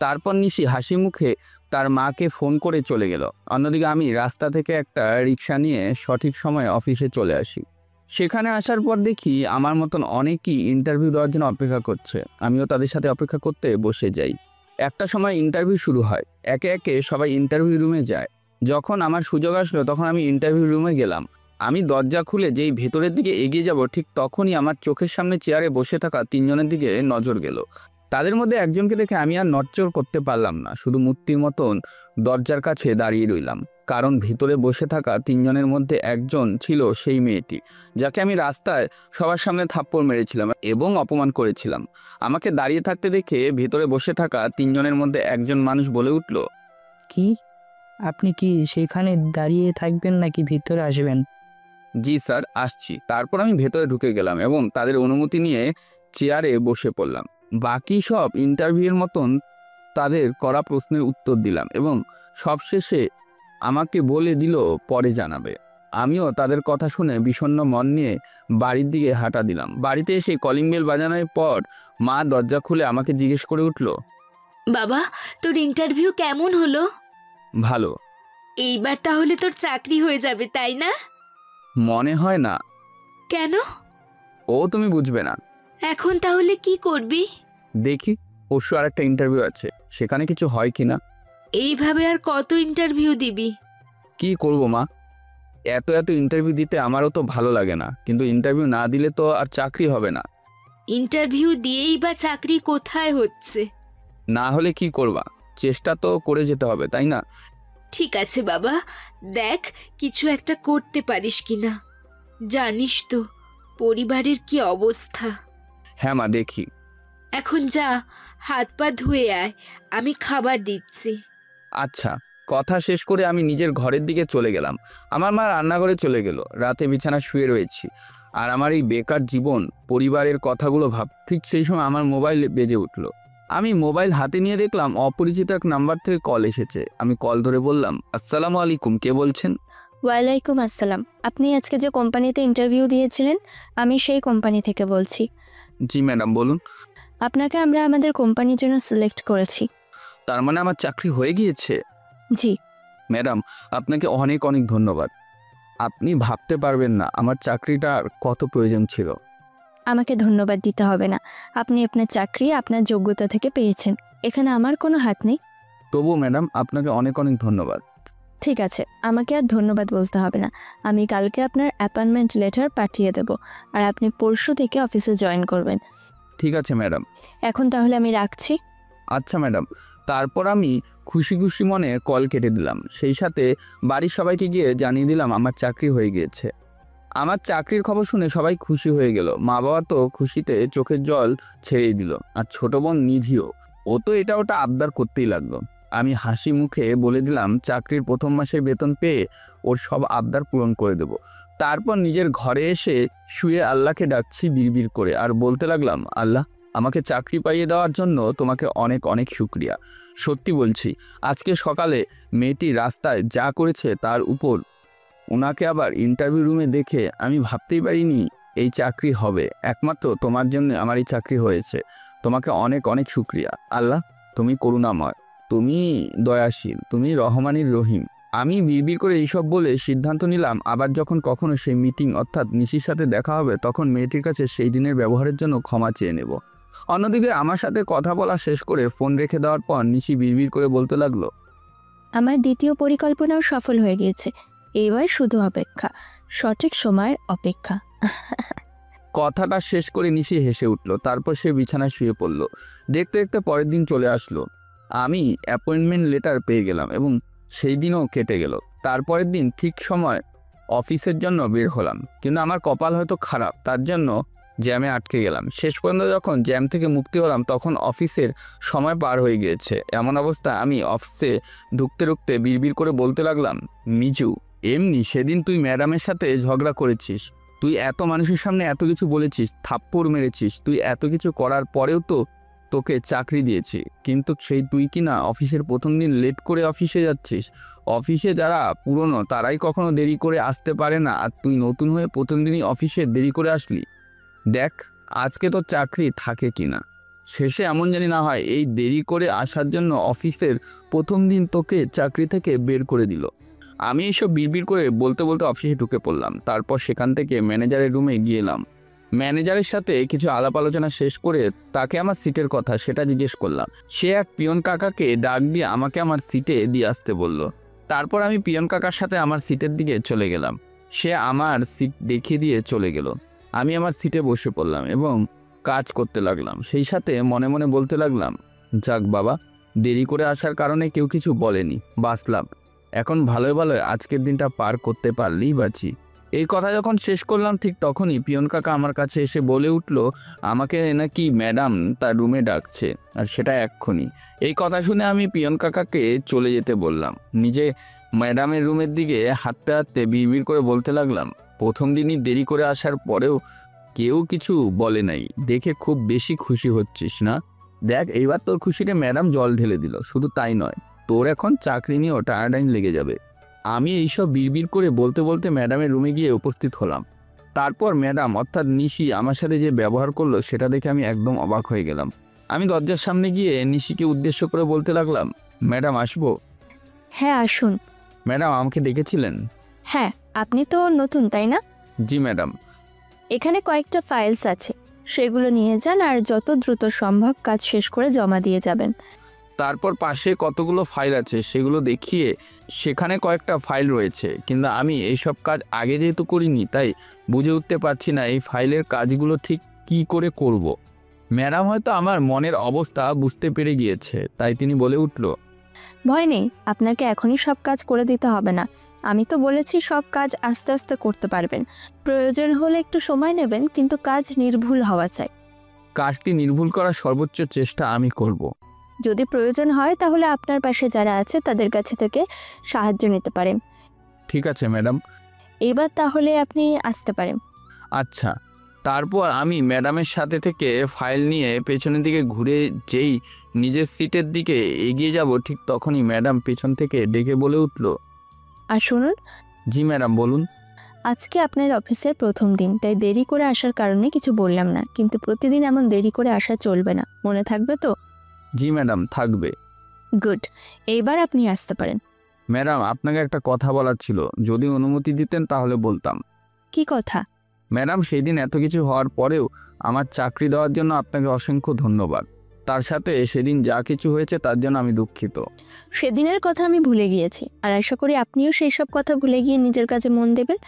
[SPEAKER 2] তারপর নিশি হাসি মুখে তার মাকে ফোন করে চলে গেল। অন্যদিকে আমি রাস্তা থেকে একটা রিক্সা নিয়ে সঠিক সময়ে অফিসে চলে আসি। সেখানে আসার পর দেখি আমার মতন অনেকেই ইন্টারভিউ দেওয়ার জন্য অপেক্ষা করছে। আমিও তাদের সাথে অপেক্ষা করতে বসে যাই। একটা সময় ইন্টারভিউ শুরু হয়, একে একে সবাই ইন্টারভিউ রুমে যায়। যখন আমার সুযোগ আসলো তখন আমি ইন্টারভিউ রুমে গেলাম। আমি দরজা খুলে যেই ভেতরের দিকে এগিয়ে যাব, ঠিক তখনই আমার চোখের সামনে চেয়ারে বসে থাকা তিনজনের দিকে নজর গেল। তাদের মধ্যে একজনকে দেখে আমি আর নড়চড় করতে পারলাম না, শুধু মূর্তির মতন দরজার কাছে দাঁড়িয়ে রইলাম। কারণ ভিতরে বসে থাকা তিনজনের মধ্যে একজন ছিল সেই মেয়েটি যাকে আমি রাস্তায় সবার সামনে থাপ্পড় মেরেছিলাম এবং অপমান করেছিলাম। আমাকে দাঁড়িয়ে থাকতে দেখে ভেতরে বসে থাকা তিনজনের মধ্যে একজন মানুষ বলে উঠল,
[SPEAKER 9] কি আপনি কি সেখানে দাঁড়িয়ে থাকবেন নাকি ভিতরে আসবেন?
[SPEAKER 2] জি স্যার, আসছি। তারপর আমি ভেতরে ঢুকে গেলাম এবং তাদের অনুমতি নিয়ে চেয়ারে বসে পড়লাম। বাকি সব ইন্টারভিউয়ের মতন তাদের করা প্রশ্নের উত্তর দিলাম এবং সবশেষে আমাকে বলে দিল পরে জানাবে। আমিও তাদের কথা শুনে বিষণ্ণ মন নিয়ে বাড়ির দিকে হাঁটা দিলাম। বাড়িতে এসে কলিং বেল বাজানোর পর মা দরজা খুলে আমাকে জিজ্ঞেস করে উঠল,
[SPEAKER 4] বাবা, তোর ইন্টারভিউ কেমন হলো?
[SPEAKER 2] ভালো।
[SPEAKER 4] এইবার তাহলে তোর চাকরি হয়ে যাবে, তাই না?
[SPEAKER 2] মনে হয় না।
[SPEAKER 4] কেন?
[SPEAKER 2] ও তুমি বুঝবে না।
[SPEAKER 4] এখন তাহলে কি করবি?
[SPEAKER 2] দেখি, পরশু আর একটা ইন্টারভিউ আছে, সেখানে কিছু হয় কিনা।
[SPEAKER 4] এইভাবে আর কত ইন্টারভিউ দিবি?
[SPEAKER 2] কি করব মা, এত এত ইন্টারভিউ দিতে আমারও তো ভালো লাগে না, কিন্তু ইন্টারভিউ না দিলে তো আর চাকরি হবে না।
[SPEAKER 4] ইন্টারভিউ দিয়েই বা চাকরি কোথায় হচ্ছে?
[SPEAKER 2] না হলে কি করবা, চেষ্টা তো করে যেতে হবে, তাই না?
[SPEAKER 4] ঠিক আছে বাবা, দেখ কিছু একটা করতে পারিস কিনা। জানিস তো পরিবারের কি অবস্থা।
[SPEAKER 2] হ্যাঁ মা, দেখি।
[SPEAKER 4] এখন যা, হাত পা ধুয়ে আয়, আমি খাবার দিচ্ছি।
[SPEAKER 2] আচ্ছা। কথা শেষ করে আমি নিজের ঘরের দিকে চলে গেলাম। আমার মা রান্নাঘরে চলে গেল। রাতে বিছানা শুয়ে রয়েছি আর আমার এই বেকার জীবন, পরিবারের কথাগুলো ভাব। ঠিক সেই সময় আমার মোবাইল বেজে উঠল। আমি মোবাইল হাতে নিয়ে দেখলাম অপরিচিত এক নাম্বার থেকে কল এসেছে। আমি কল ধরে বললাম, আসসালামু আলাইকুম, কে বলছেন?
[SPEAKER 1] ওয়ালাইকুম আসসালাম। আপনি আজকে যে কোম্পানিতে ইন্টারভিউ দিয়েছিলেন, আমি সেই কোম্পানি থেকে বলছি।
[SPEAKER 2] জি ম্যাডাম, বলুন।
[SPEAKER 1] আপনাকে আমরা আমাদের কোম্পানির জন্য সিলেক্ট করেছি।
[SPEAKER 2] তার মানে আমার চাকরি হয়ে গিয়েছে?
[SPEAKER 1] জি
[SPEAKER 2] ম্যাডাম, আপনাকে অনেক অনেক ধন্যবাদ। আপনি ভাবতে পারবেন না আমার চাকরিটার কত প্রয়োজন ছিল।
[SPEAKER 1] আমাকে ধন্যবাদ দিতে হবে না, আপনি আপনার চাকরি আপনার যোগ্যতা থেকে পেয়েছেন, এখানে আমার কোনো হাত নেই।
[SPEAKER 2] তবু ম্যাডাম, আপনাকে অনেক অনেক ধন্যবাদ।
[SPEAKER 1] ঠিক আছে, আমাকে আর ধন্যবাদ বলতে হবে না। আমি কালকে আপনার অ্যাপয়েন্টমেন্ট লেটার পাঠিয়ে দেব, আর আপনি পরশু থেকে অফিসে জয়েন করবেন।
[SPEAKER 2] ঠিক আছে ম্যাডাম।
[SPEAKER 1] এখন তাহলে আমি রাখছি।
[SPEAKER 2] আচ্ছা ম্যাডাম। তারপর আমি খুশি খুশি মনে কল কেটে দিলাম। সেই সাথে বাড়ির সবাইকে গিয়ে জানিয়ে দিলাম আমার চাকরি হয়ে গিয়েছে। আমার চাকরির খবর শুনে সবাই খুশি হয়ে গেল। মা বাবা তো খুশিতে চোখের জল ছেড়েই দিল, আর ছোট বোন নিধিও, ও তো এটা ওটা আবদার করতেই লাগলো। আমি হাসি মুখে বলে দিলাম চাকরির প্রথম মাসের বেতন পেয়ে ওর সব আবদার পূরণ করে দেব। তারপর নিজের ঘরে এসে শুয়ে আল্লাহকে ডাকছি বিড়বিড় করে, আর বলতে লাগলাম, আল্লাহ, আমাকে চাকরি পাইয়ে দেওয়ার জন্য তোমাকে অনেক অনেক শুকরিয়া। সত্যি বলছি, আজকে সকালে মেয়েটি রাস্তায় যা করেছে তার উপর ওনাকে আবার ইন্টারভিউ রুমে দেখে আমি ভাবতেই পারিনি এই চাকরি হবে। একমাত্র তোমার জন্য আমার এই চাকরি হয়েছে। তোমাকে অনেক অনেক শুক্রিয়া। আল্লাহ, তুমি করুণাময়, তুমি দয়াশীল, তুমি রহমানির রহিম। আমি বিড়বিড় করে এইসব বলে সিদ্ধান্ত নিলাম আবার যখন কখনো সেই মিটিং অর্থাৎ নিশির সাথে দেখা হবে তখন মেয়েটির কাছে সেই দিনের ব্যবহারের জন্য ক্ষমা চেয়ে নেব। অন্যদিকে আমার সাথে কথা বলা শেষ করে ফোন রেখে দেওয়ার পর নিশি বিড়বিড় করে বলতে লাগলো,
[SPEAKER 1] আমার দ্বিতীয় পরিকল্পনাও সফল হয়ে গিয়েছে। এবার শুধু অপেক্ষা, সঠিক সময়ের অপেক্ষা।
[SPEAKER 2] কথাটা শেষ করে নিশি হেসে উঠল। তারপর সে বিছানায় শুয়ে পড়ল। দেখতে দেখতে পরের দিন চলে আসলো। আমি অ্যাপয়েন্টমেন্ট লেটার পেয়ে গেলাম এবং সেই দিনও কেটে গেল। তারপরের দিন ঠিক সময় অফিসের জন্য বের হলাম, কিন্তু আমার কপাল হয়তো খারাপ, তার জন্য জ্যামে আটকে গেলাম। শেষ পর্যন্ত যখন জ্যাম থেকে মুক্তি হলাম তখন অফিসের সময় পার হয়ে গিয়েছে। এমন অবস্থা আমি অফিসে ঢুকতে ঢুকতে বিড়বিড় করে বলতে লাগলাম, মিজু, এমনি সেদিন তুই ম্যাডামের সাথে ঝগড়া করেছিস, তুই এত মানুষের সামনে এত কিছু বলেছিস, থাপ্পড় মেরেছিস, তুই এত কিছু করার পরেও তো তোকে চাকরি দিয়েছি, কিন্তু সেই তুই কি না অফিসের প্রথম দিন লেট করে অফিসে যাচ্ছিস। অফিসে যারা পুরনো তারাই কখনো দেরি করে আসতে পারে না, আর তুই নতুন হয়ে প্রথম দিনই অফিসে দেরি করে আসলি। দেখ আজকে তোর চাকরি থাকে কি না, শেষে এমন জানি না হয় এই দেরি করে আসার জন্য অফিসের প্রথম দিন তোকে চাকরি থেকে বের করে দিল। আমি এইসব বিড়বিড় করে বলতে বলতে অফিসে ঢুকে পড়লাম। তারপর সেখান থেকে ম্যানেজারের রুমে গিয়েলাম। ম্যানেজারের সাথে কিছু আলাপ আলোচনা শেষ করে তাকে আমার সিটের কথা সেটা জিজ্ঞেস করলাম। সে এক পিয়ন কাকাকে ডাক দিয়ে আমাকে আমার সিটে দিয়ে আসতে বলল। তারপর আমি পিয়ন কাকার সাথে আমার সিটের দিকে চলে গেলাম। সে আমার সিট দেখিয়ে দিয়ে চলে গেল। আমি আমার সিটে বসে পড়লাম এবং কাজ করতে লাগলাম। সেই সাথে মনে মনে বলতে লাগলাম, যাক বাবা, দেরি করে আসার কারণে কেউ কিছু বলেনি, বাঁচলাম। এখন ভালোই ভালোই আজকের দিনটা পার করতে পারলেই বাঁচি। এই কথা যখন শেষ করলাম ঠিক তখনই পিয়ন কাকা আমার কাছে এসে বলে উঠল আমাকে নাকি ম্যাডাম তার রুমে ডাকছে, আর সেটা এক্ষুনি। এই কথা শুনে আমি পিয়ন কাকাকে চলে যেতে বললাম। নিজে ম্যাডামের রুমের দিকে হাঁটতে হাঁটতে বিড়বিড় করে বলতে লাগলাম, প্রথম দিনই দেরি করে আসার পরেও কেউ কিছু বলে নাই দেখে খুব বেশি খুশি হচ্ছিস না? দেখ এইবার তোর খুশিতে ম্যাডাম জল ঢেলে দিল। শুধু তাই নয়, তোর এখন চাকরি নিয়েও টায়ারডাইন লেগে যাবে। আমি এইসব বিড়বিড় করে বলতে বলতে ম্যাডামের রুমে গিয়ে উপস্থিত হলাম। তারপর ম্যাডাম অর্থাৎ নিশি আমার সাথে যে ব্যবহার করলো সেটা দেখে আমি একদম অবাক হয়ে গেলাম। আমি দরজার সামনে গিয়ে নিশিকে উদ্দেশ্য করে বলতে লাগলাম, ম্যাডাম আসবো?
[SPEAKER 1] হ্যাঁ আসুন।
[SPEAKER 2] ম্যাডাম আমাকে ডেকেছিলেন?
[SPEAKER 1] হ্যাঁ, আপনি তো নতুন তাই না?
[SPEAKER 2] জি ম্যাডাম।
[SPEAKER 1] এখানে কয়েকটা ফাইলস আছে, সেগুলো নিয়ে যান আর যত দ্রুত সম্ভব কাজ শেষ করে জমা দিয়ে যাবেন।
[SPEAKER 2] তারপর পাশে কতগুলো ফাইল আছে সেগুলো দেখিয়ে সেখানে কয়েকটা ফাইল রয়েছে, কিন্তু আমি এইসব কাজ আগে যেহেতু করিনি তাই বুঝে উঠতে পারছি না এই ফাইলের কাজগুলো ঠিক কি করে করব। ম্যাডাম হয়তো আমার মনের অবস্থা বুঝতে পেরে গিয়েছে, তাই তিনি বলে উঠল,
[SPEAKER 1] ভয় নেই, আপনাকে এখনই সব কাজ করে দিতে হবে না। আমি তো বলেছি সব কাজ আস্তে আস্তে করতে পারবেন, প্রয়োজন হলে একটু সময় নেবেন, কিন্তু কাজ নির্ভুল হওয়া চাই।
[SPEAKER 2] কাজটি নির্ভুল করার সর্বোচ্চ চেষ্টা আমি করব।
[SPEAKER 1] যদি প্রয়োজন হয় তাহলে আপনার পাশে যারা আছে তাদের কাছে থেকে সাহায্য নিতে পারেন।
[SPEAKER 2] ঠিক আছে ম্যাডাম।
[SPEAKER 1] এবার তাহলে আপনি আসতে পারেন।
[SPEAKER 2] আচ্ছা। তারপর আমি ম্যাডামের সাথে থেকে ফাইল নিয়ে পেছনের দিকে ঘুরে যেই নিজের সিটের দিকে এগিয়ে যাব ঠিক তখনই ম্যাডাম পেছন থেকে ডেকে বলে উঠল,
[SPEAKER 1] আর শুনুন।
[SPEAKER 2] জি ম্যাডাম বলুন।
[SPEAKER 1] আজকে আপনার অফিসের প্রথম দিন, তাই দেরি করে আসার কারণে কিছু বললাম না, কিন্তু প্রতিদিন এমন দেরি করে আসা চলবে না, মনে থাকবে তো?
[SPEAKER 2] জি ম্যাডাম, থাকবে।
[SPEAKER 1] গুড, এইবার আপনি আসতে পারেন।
[SPEAKER 2] ম্যাডাম আপনাকে একটা কথা বলার ছিল, যদি অনুমতি দিতেন তাহলে বলতাম।
[SPEAKER 1] কি কথা?
[SPEAKER 2] ম্যাডাম সেদিন এত কিছু হওয়ার পরেও আমার চাকরি দেওয়ার জন্য আপনাকে অসংখ্য ধন্যবাদ। তার সাথে সেদিন যা কিছু হয়েছে তার জন্য আমি দুঃখিত।
[SPEAKER 1] সেদিনের কথা আমি ভুলে গিয়েছি, আর আশা করি আপনিও সেই সব কথা ভুলে গিয়ে নিজের কাজে মন দেবেন।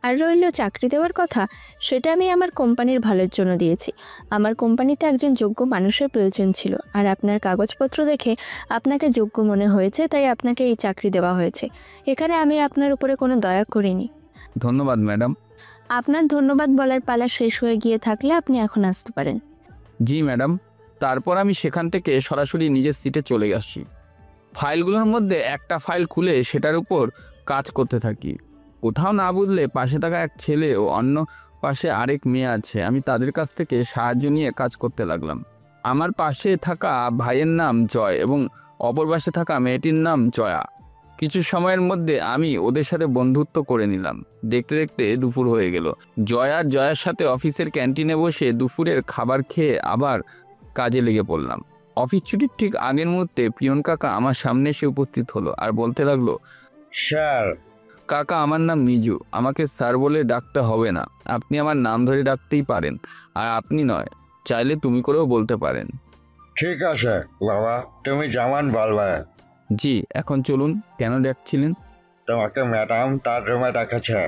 [SPEAKER 1] আর রইল চাকরি দেওয়ার কথা, সেটা আমি আমার কোম্পানির ভালোর জন্য দিয়েছি। আমার কোম্পানিতে একজন যোগ্য মানুষের প্রয়োজন ছিল, আর আপনার কাগজপত্র দেখে আপনাকে যোগ্য মনে হয়েছে, তাই আপনাকে এই চাকরি দেওয়া হয়েছে। এখানে আমি আপনার উপরে কোনো দয়া করিনি।
[SPEAKER 2] ধন্যবাদ ম্যাডাম।
[SPEAKER 1] আপনার ধন্যবাদ বলার পালা শেষ হয়ে গিয়ে থাকলে আপনি এখন আসতে পারেন।
[SPEAKER 2] জি ম্যাডাম। তারপর আমি সেখান থেকে সরাসরি নিজের সিটে চলে আসি। ফাইলগুলোর মধ্যে একটা ফাইল খুলে সেটার উপর কাজ করতে থাকি। কোথাও না বুঝলে পাশে থাকা এক ছেলে ও অন্য পাশে আরেক মেয়ে আছে, আমি তাদের কাছ থেকে সাহায্য নিয়ে কাজ করতে লাগলাম। আমার পাশে থাকা ভাইয়ের নাম জয় এবং অপর পাশে থাকা মেয়েটির নাম জয়া। কিছু সময়ের মধ্যে আমি ওদের সাথে বন্ধুত্ব করে নিলাম। দেখতে দেখতে দুপুর হয়ে গেল। জয়ার সাথে অফিসের ক্যান্টিনে বসে দুপুরের খাবার খেয়ে আবার কাজে লেগে পড়লাম। অফিস ছুটির ঠিক আগের মুহূর্তে পিয়ন কাকা আমার সামনে এসে উপস্থিত হলো আর বলতে লাগলো,
[SPEAKER 11] স্যার।
[SPEAKER 2] কাকা, আমার নাম মিজু, আমাকে স্যার বলে ডাকতে হবে না, আপনি আমার নাম ধরে ডাকতেই পারেন। আর আপনি নয়, চাইলে তুমি করেও বলতে পারেন।
[SPEAKER 11] ঠিক আছে বাবা, তুমি যেমন বলবে।
[SPEAKER 2] জি, এখন চলুন। কেন ডাকছিলেন?
[SPEAKER 11] তোমাকে ম্যাডাম তার রুমে ডাকেছে।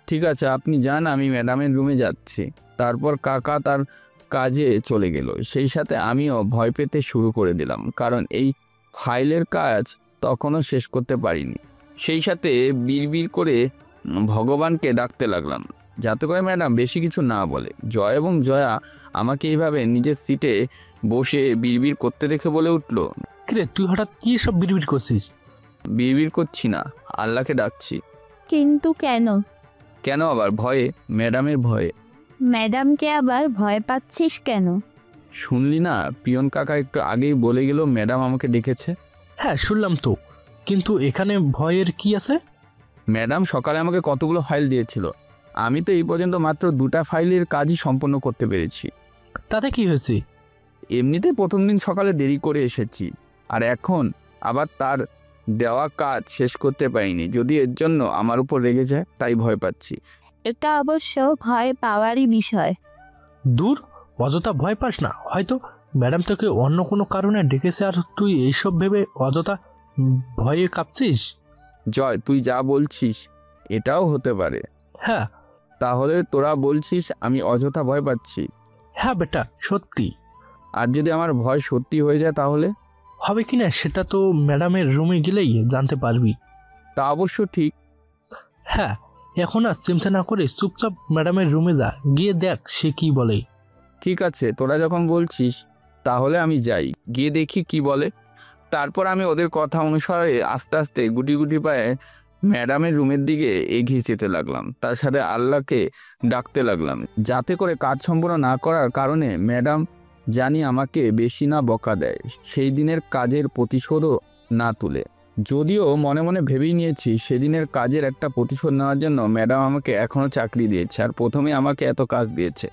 [SPEAKER 2] ঠিক আছে, আপনি যান, আমি ম্যাডামের রুমে যাচ্ছি। তারপর কাকা তার কাজে চলে গেল। সেই সাথে আমিও ভয় পেতে শুরু করে দিলাম, কারণ এই ফাইলের কাজ তখনও শেষ করতে পারিনি। সেই সাথে বিড়বিড় করে ভগবানকে ডাকতে লাগলাম, যাতে করে ম্যাডাম বেশি কিছু না বলে। জয় এবং জয়া আমাকে এইভাবে নিজের সিটে বসে বিড়বিড় করতে দেখে বলে উঠল,
[SPEAKER 12] কিরে তুই হঠাৎ কি সব বিড়বিড় করছিস?
[SPEAKER 2] বিড়বিড় করছি না, আল্লাহকে ডাকছি।
[SPEAKER 1] কিন্তু কেন?
[SPEAKER 2] কেন আবার? ভয়ে, ম্যাডামের ভয়ে।
[SPEAKER 1] ম্যাডামকে আবার ভয় পাচ্ছিস কেন?
[SPEAKER 2] শুনলি না, পিয়ন কাকা একটু আগেই বলে গেল ম্যাডাম আমাকে ডেকেছে।
[SPEAKER 12] হ্যাঁ শুনলাম তো, কিন্তু এখানে ভয়ের কি আছে?
[SPEAKER 2] ম্যাডাম সকালে আমাকে কতগুলো ফাইল দিয়েছিল, আমি তো এই পর্যন্ত মাত্র 2টা ফাইলের কাজই সম্পন্ন করতে পেরেছি।
[SPEAKER 12] তাতে কি হয়েছে?
[SPEAKER 2] এমনিতে প্রথম দিন সকালে দেরি করে এসেছি, আর এখন আবার তার দেওয়া কাজ শেষ করতে পারিনি। যদি এর জন্য আমার উপর রেগে যায়, তাই ভয় পাচ্ছি।
[SPEAKER 1] এটা অবশ্য ভয় পাওয়ারই বিষয়।
[SPEAKER 12] দূর, অযথা ভয় পাস না। হয়তো ম্যাডাম তোকে অন্য কোনো কারণে ডেকেছে আর তুই এইসব ভেবে অযথা ভয়ে কাঁপছিস।
[SPEAKER 2] জয়, তুই যা বলছিস এটাও হতে পারে।
[SPEAKER 12] হ্যাঁ।
[SPEAKER 2] তাহলে তোরা বলছিস আমি অযথা ভয় পাচ্ছি?
[SPEAKER 12] হ্যাঁ বেটা, সত্যি।
[SPEAKER 2] আর যদি আমার ভয় সত্যি হয়ে যায় তাহলে?
[SPEAKER 12] হবে কি না সেটা তো ম্যাডামের রুমে গেলেই জানতে পারবি।
[SPEAKER 2] তা অবশ্য ঠিক।
[SPEAKER 12] হ্যাঁ, এখন আর চিন্তা না করে চুপচাপ ম্যাডামের রুমে যা, গিয়ে দেখ সে কি বলে।
[SPEAKER 2] ঠিক আছে, তোরা যখন বলছিস তাহলে আমি যাই, গিয়ে দেখি কি বলে। তারপর আমি ওদের কথা অনুসারে আস্তে আস্তে গুটি গুটি পায়ে ম্যাডামের রুমের দিকে এগিয়ে যেতে লাগলাম। তার সাথে আল্লাহকে ডাকতে লাগলাম, যাতে করে কাজ সম্পূর্ণ না করার কারণে ম্যাডাম জানি আমাকে বেশি না বকা দেয়, সেই দিনের কাজের প্রতিশোধও না তুলে। যদিও মনে মনে ভেবেই নিয়েছি সেদিনের কাজের একটা প্রতিশোধ নেওয়ার জন্য ম্যাডাম আমাকে এখনও চাকরি দিয়েছে, আর প্রথমে আমাকে এত কাজ দিয়েছে।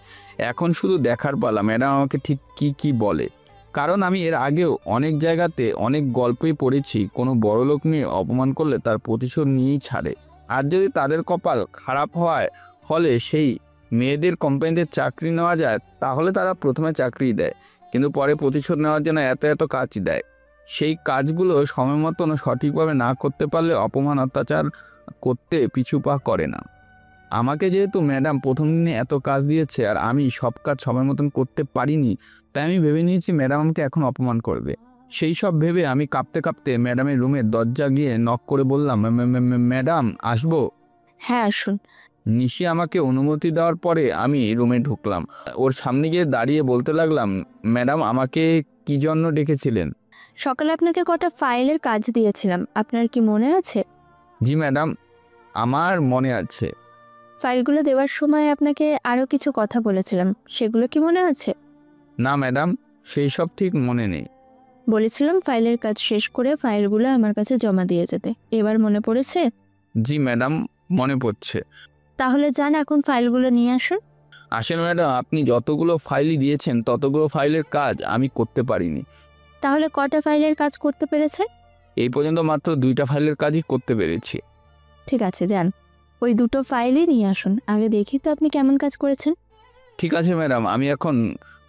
[SPEAKER 2] এখন শুধু দেখার পালা ম্যাডাম আমাকে ঠিক কি বলে। কারণ আমি এর আগেও অনেক জায়গাতে অনেক গল্পই পড়েছি, কোনো বড়লোক নিয়ে অপমান করলে তার প্রতিশোধ নিয়েই ছাড়ে। আর যদি তাদের কপাল খারাপ হওয়ায় ফলে সেই মেয়েদের কোম্পানিতে চাকরি নেওয়া যায়, তাহলে তারা প্রথমে চাকরি দেয়, কিন্তু পরে প্রতিশোধ নেওয়ার জন্য এত কাজ দেয়। সেই কাজগুলো সময় মতন সঠিকভাবে না করতে পারলে অপমান অত্যাচার করতে পিছু পা করে না। আমাকে যেহেতু ম্যাডাম প্রথম দিনে এত কাজ দিয়েছে আর আমি সব কাজ সময় মতন করতে পারিনি, তাই আমি ভেবে নিয়েছি ম্যাডাম আমাকে এখন অপমান করবে। সেই সব ভেবে আমি কাঁপতে কাঁপতে ম্যাডামের রুমের দরজা গিয়ে নক করে বললাম, ম্যাডাম আসবো?
[SPEAKER 1] হ্যাঁ আসুন।
[SPEAKER 2] নিশি আমাকে অনুমতি দেওয়ার পরে আমি রুমে ঢুকলাম। ওর সামনে গিয়ে দাঁড়িয়ে বলতে লাগলাম, ম্যাডাম আমাকে কি জন্য ডেকেছিলেন?
[SPEAKER 1] সকালে আপনাকে কটা ফাইলের কাজ দিয়েছিলাম, আপনার কি মনে আছে?
[SPEAKER 2] জি ম্যাডাম, আমার মনে আছে।
[SPEAKER 1] ফাইলগুলো দেওয়ার সময় আপনাকে আরও কিছু কথা বলেছিলাম, সেগুলো কি মনে আছে?
[SPEAKER 2] না ম্যাডাম, সেই সব ঠিক মনে নেই।
[SPEAKER 1] বলেছিলাম ফাইলের কাজ শেষ করে ফাইলগুলো আমার কাছে জমা দিয়ে যেতে, এবার মনে পড়েছে?
[SPEAKER 2] জি ম্যাডাম, মনে পড়ছে।
[SPEAKER 1] তাহলে যান, এখন ফাইলগুলো নিয়ে আসুন।
[SPEAKER 2] আসলে ম্যাডাম, আপনি যতগুলো ফাইলই দিয়েছেন ততগুলো ফাইলের কাজ আমি করতে পারিনি।
[SPEAKER 1] তাহলে কটা ফাইলের কাজ করতে পেরেছেন?
[SPEAKER 2] এই পর্যন্ত মাত্র 2টা ফাইলের কাজই করতে পেরেছি।
[SPEAKER 1] ঠিক আছে, যান, ওই 2টো ফাইলই নিয়ে আসুন, আগে দেখি তো আপনি কেমন কাজ করেছেন।
[SPEAKER 2] ঠিক আছে ম্যাডাম, আমি এখন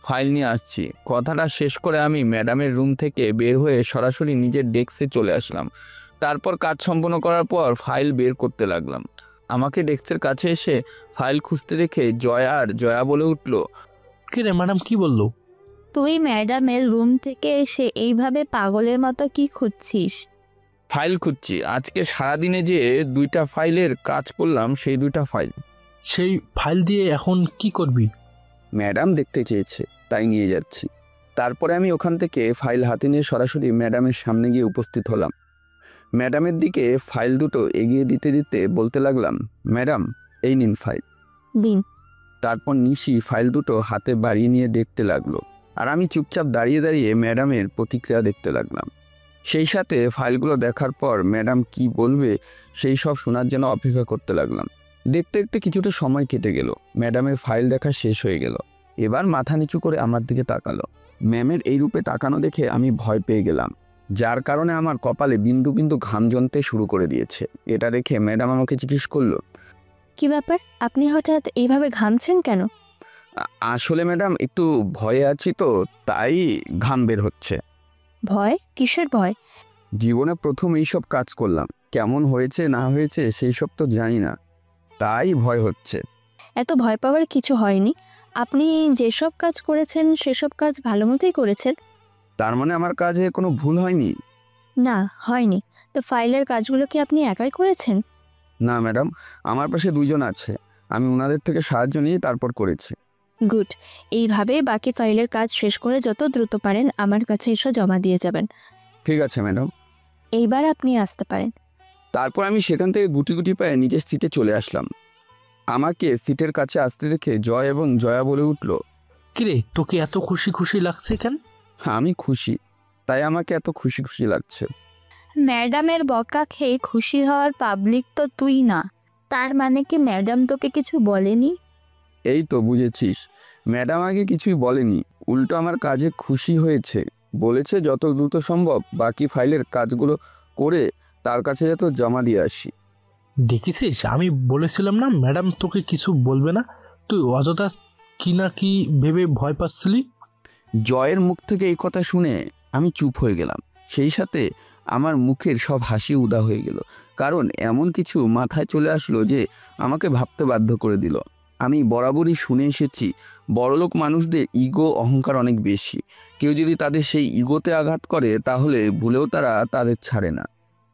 [SPEAKER 2] ফাইল নিয়ে আসছি। কথাটা শেষ করে আমি ম্যাডামের রুম থেকে বের হয়ে সরাসরি নিজের ডেস্কে চলে আসলাম। তারপর কাজ সম্পন্ন করার পর ফাইল বের করতে লাগলাম। আমাকে ডেস্কের কাছে এসে ফাইল খুঁজতে দেখে জয়া বলে উঠল,
[SPEAKER 12] কে রে ম্যাডাম, কি বললো?
[SPEAKER 1] তুই ম্যাডামের রুম থেকে এসে এইভাবে পাগলের মতো কি খুঁজছিস?
[SPEAKER 2] ফাইল খুঁজছি। আজকে সারাদিনে যে 2টা ফাইলের কাজ করলাম, সেই 2টা ফাইল।
[SPEAKER 12] সেই ফাইল দিয়ে এখন কি করবি?
[SPEAKER 2] ম্যাডাম দেখতে চেয়েছে, তাই নিয়ে যাচ্ছি। তারপরে আমি ওখান থেকে ফাইল হাতে নিয়ে সরাসরি ম্যাডামের সামনে গিয়ে উপস্থিত হলাম। ম্যাডামের দিকে ফাইল দুটো এগিয়ে দিতে দিতে বলতে লাগলাম, ম্যাডাম এই নিন ফাইল।
[SPEAKER 1] দিন।
[SPEAKER 2] তারপর নিশি ফাইল দুটো হাতে বাড়িয়ে নিয়ে দেখতে লাগলো, আর আমি চুপচাপ দাঁড়িয়ে দাঁড়িয়ে ম্যাডামের প্রতিক্রিয়া দেখতে লাগলাম। সেই সাথে ফাইলগুলো দেখার পর ম্যাডাম কি বলবে সেই সব শোনার জন্য অপেক্ষা করতে লাগলাম। দেখতে দেখতে কিছুটা সময় কেটে গেল। ম্যাডামের ফাইল দেখা শেষ হয়ে গেল। এবার মাথা নিচু করে আমার দিকে তাকালো। ম্যামের এই রূপে তাকানো দেখে আমি ভয় পেয়ে গেলাম, যার কারণে আমার কপালে বিন্দু বিন্দু ঘাম জমতে শুরু করে দিয়েছে। এটা দেখে ম্যাডাম আমাকে জিজ্ঞেস করলো,
[SPEAKER 1] কি ব্যাপার, আপনি হঠাৎ এইভাবে ঘামছেন কেন?
[SPEAKER 2] আসলে ম্যাডাম একটু ভয়ে আছি তো, তাই ঘাম বের হচ্ছে।
[SPEAKER 1] ভয়? কিসের ভয়?
[SPEAKER 2] জীবনে প্রথম এইসব কাজ করলাম, কেমন হয়েছে না হয়েছে সেই সব তো জানি না, তাই ভয় হচ্ছে।
[SPEAKER 1] এত ভয় পাওয়ার কিছু হয়নি। আপনি যেসব কাজ করেছেন সেসব কাজ ভালো মতোই করেছেন।
[SPEAKER 2] তার মানে আমার কাজে কোনো ভুল হয়নি?
[SPEAKER 1] না, হয়নি। তো ফাইলের কাজগুলো কি আপনি একাই করেছেন?
[SPEAKER 2] না ম্যাডাম, আমার পাশে দুইজন আছে, আমি ওনাদের থেকে সাহায্য নিয়ে তারপর করেছি।
[SPEAKER 1] গুড। এইভাবে বাকি ফাইলের কাজ শেষ করে যত দ্রুত পারেন আমার কাছে এসে জমা দিয়ে যাবেন।
[SPEAKER 2] ঠিক আছে ম্যাডাম।
[SPEAKER 1] এইবার আপনি আসতে পারেন।
[SPEAKER 2] তারপর আমি সেখান থেকে গুটি গুটি পায়ে নিজের সিটে চলে আসলাম। আমাকে সিটের কাছে আসতে দেখে জয় এবং জয়া বলে উঠল,
[SPEAKER 12] কিরে, তোকে এত খুশি খুশি লাগছে কেন?
[SPEAKER 2] আমি খুশি, তাই আমাকে এত খুশি খুশি লাগছে।
[SPEAKER 1] ম্যাডামের বকা খেয়ে খুশি হওয়ার পাবলিক তো তুই না। তার মানে কি ম্যাডাম তোকে কিছু বলেনি?
[SPEAKER 2] এই তো বুঝেছিস, ম্যাডাম আগে কিছুই বলেনি, উল্টো আমার কাজে খুশি হয়েছে। বলেছে যত দ্রুত সম্ভব বাকি ফাইলের কাজগুলো করে তার কাছে যত জমা দিয়ে আসি।
[SPEAKER 12] দেখেছিস, আমি বলেছিলাম না ম্যাডাম তোকে কিছু বলবে না, তুই অযথা কি না কি ভেবে ভয় পাচ্ছিলি।
[SPEAKER 2] জয়ের মুখ থেকে এই কথা শুনে আমি চুপ হয়ে গেলাম। সেই সাথে আমার মুখের সব হাসি উদা হয়ে গেল, কারণ এমন কিছু মাথায় চলে আসলো যে আমাকে ভাবতে বাধ্য করে দিল। আমি বরাবরই শুনে এসেছি বড়লোক মানুষদের ইগো অহংকার অনেক বেশি। কেউ যদি তাদের সেই ইগোতে আঘাত করে তাহলে ভুলেও তারা তাদের ছাড়ে না।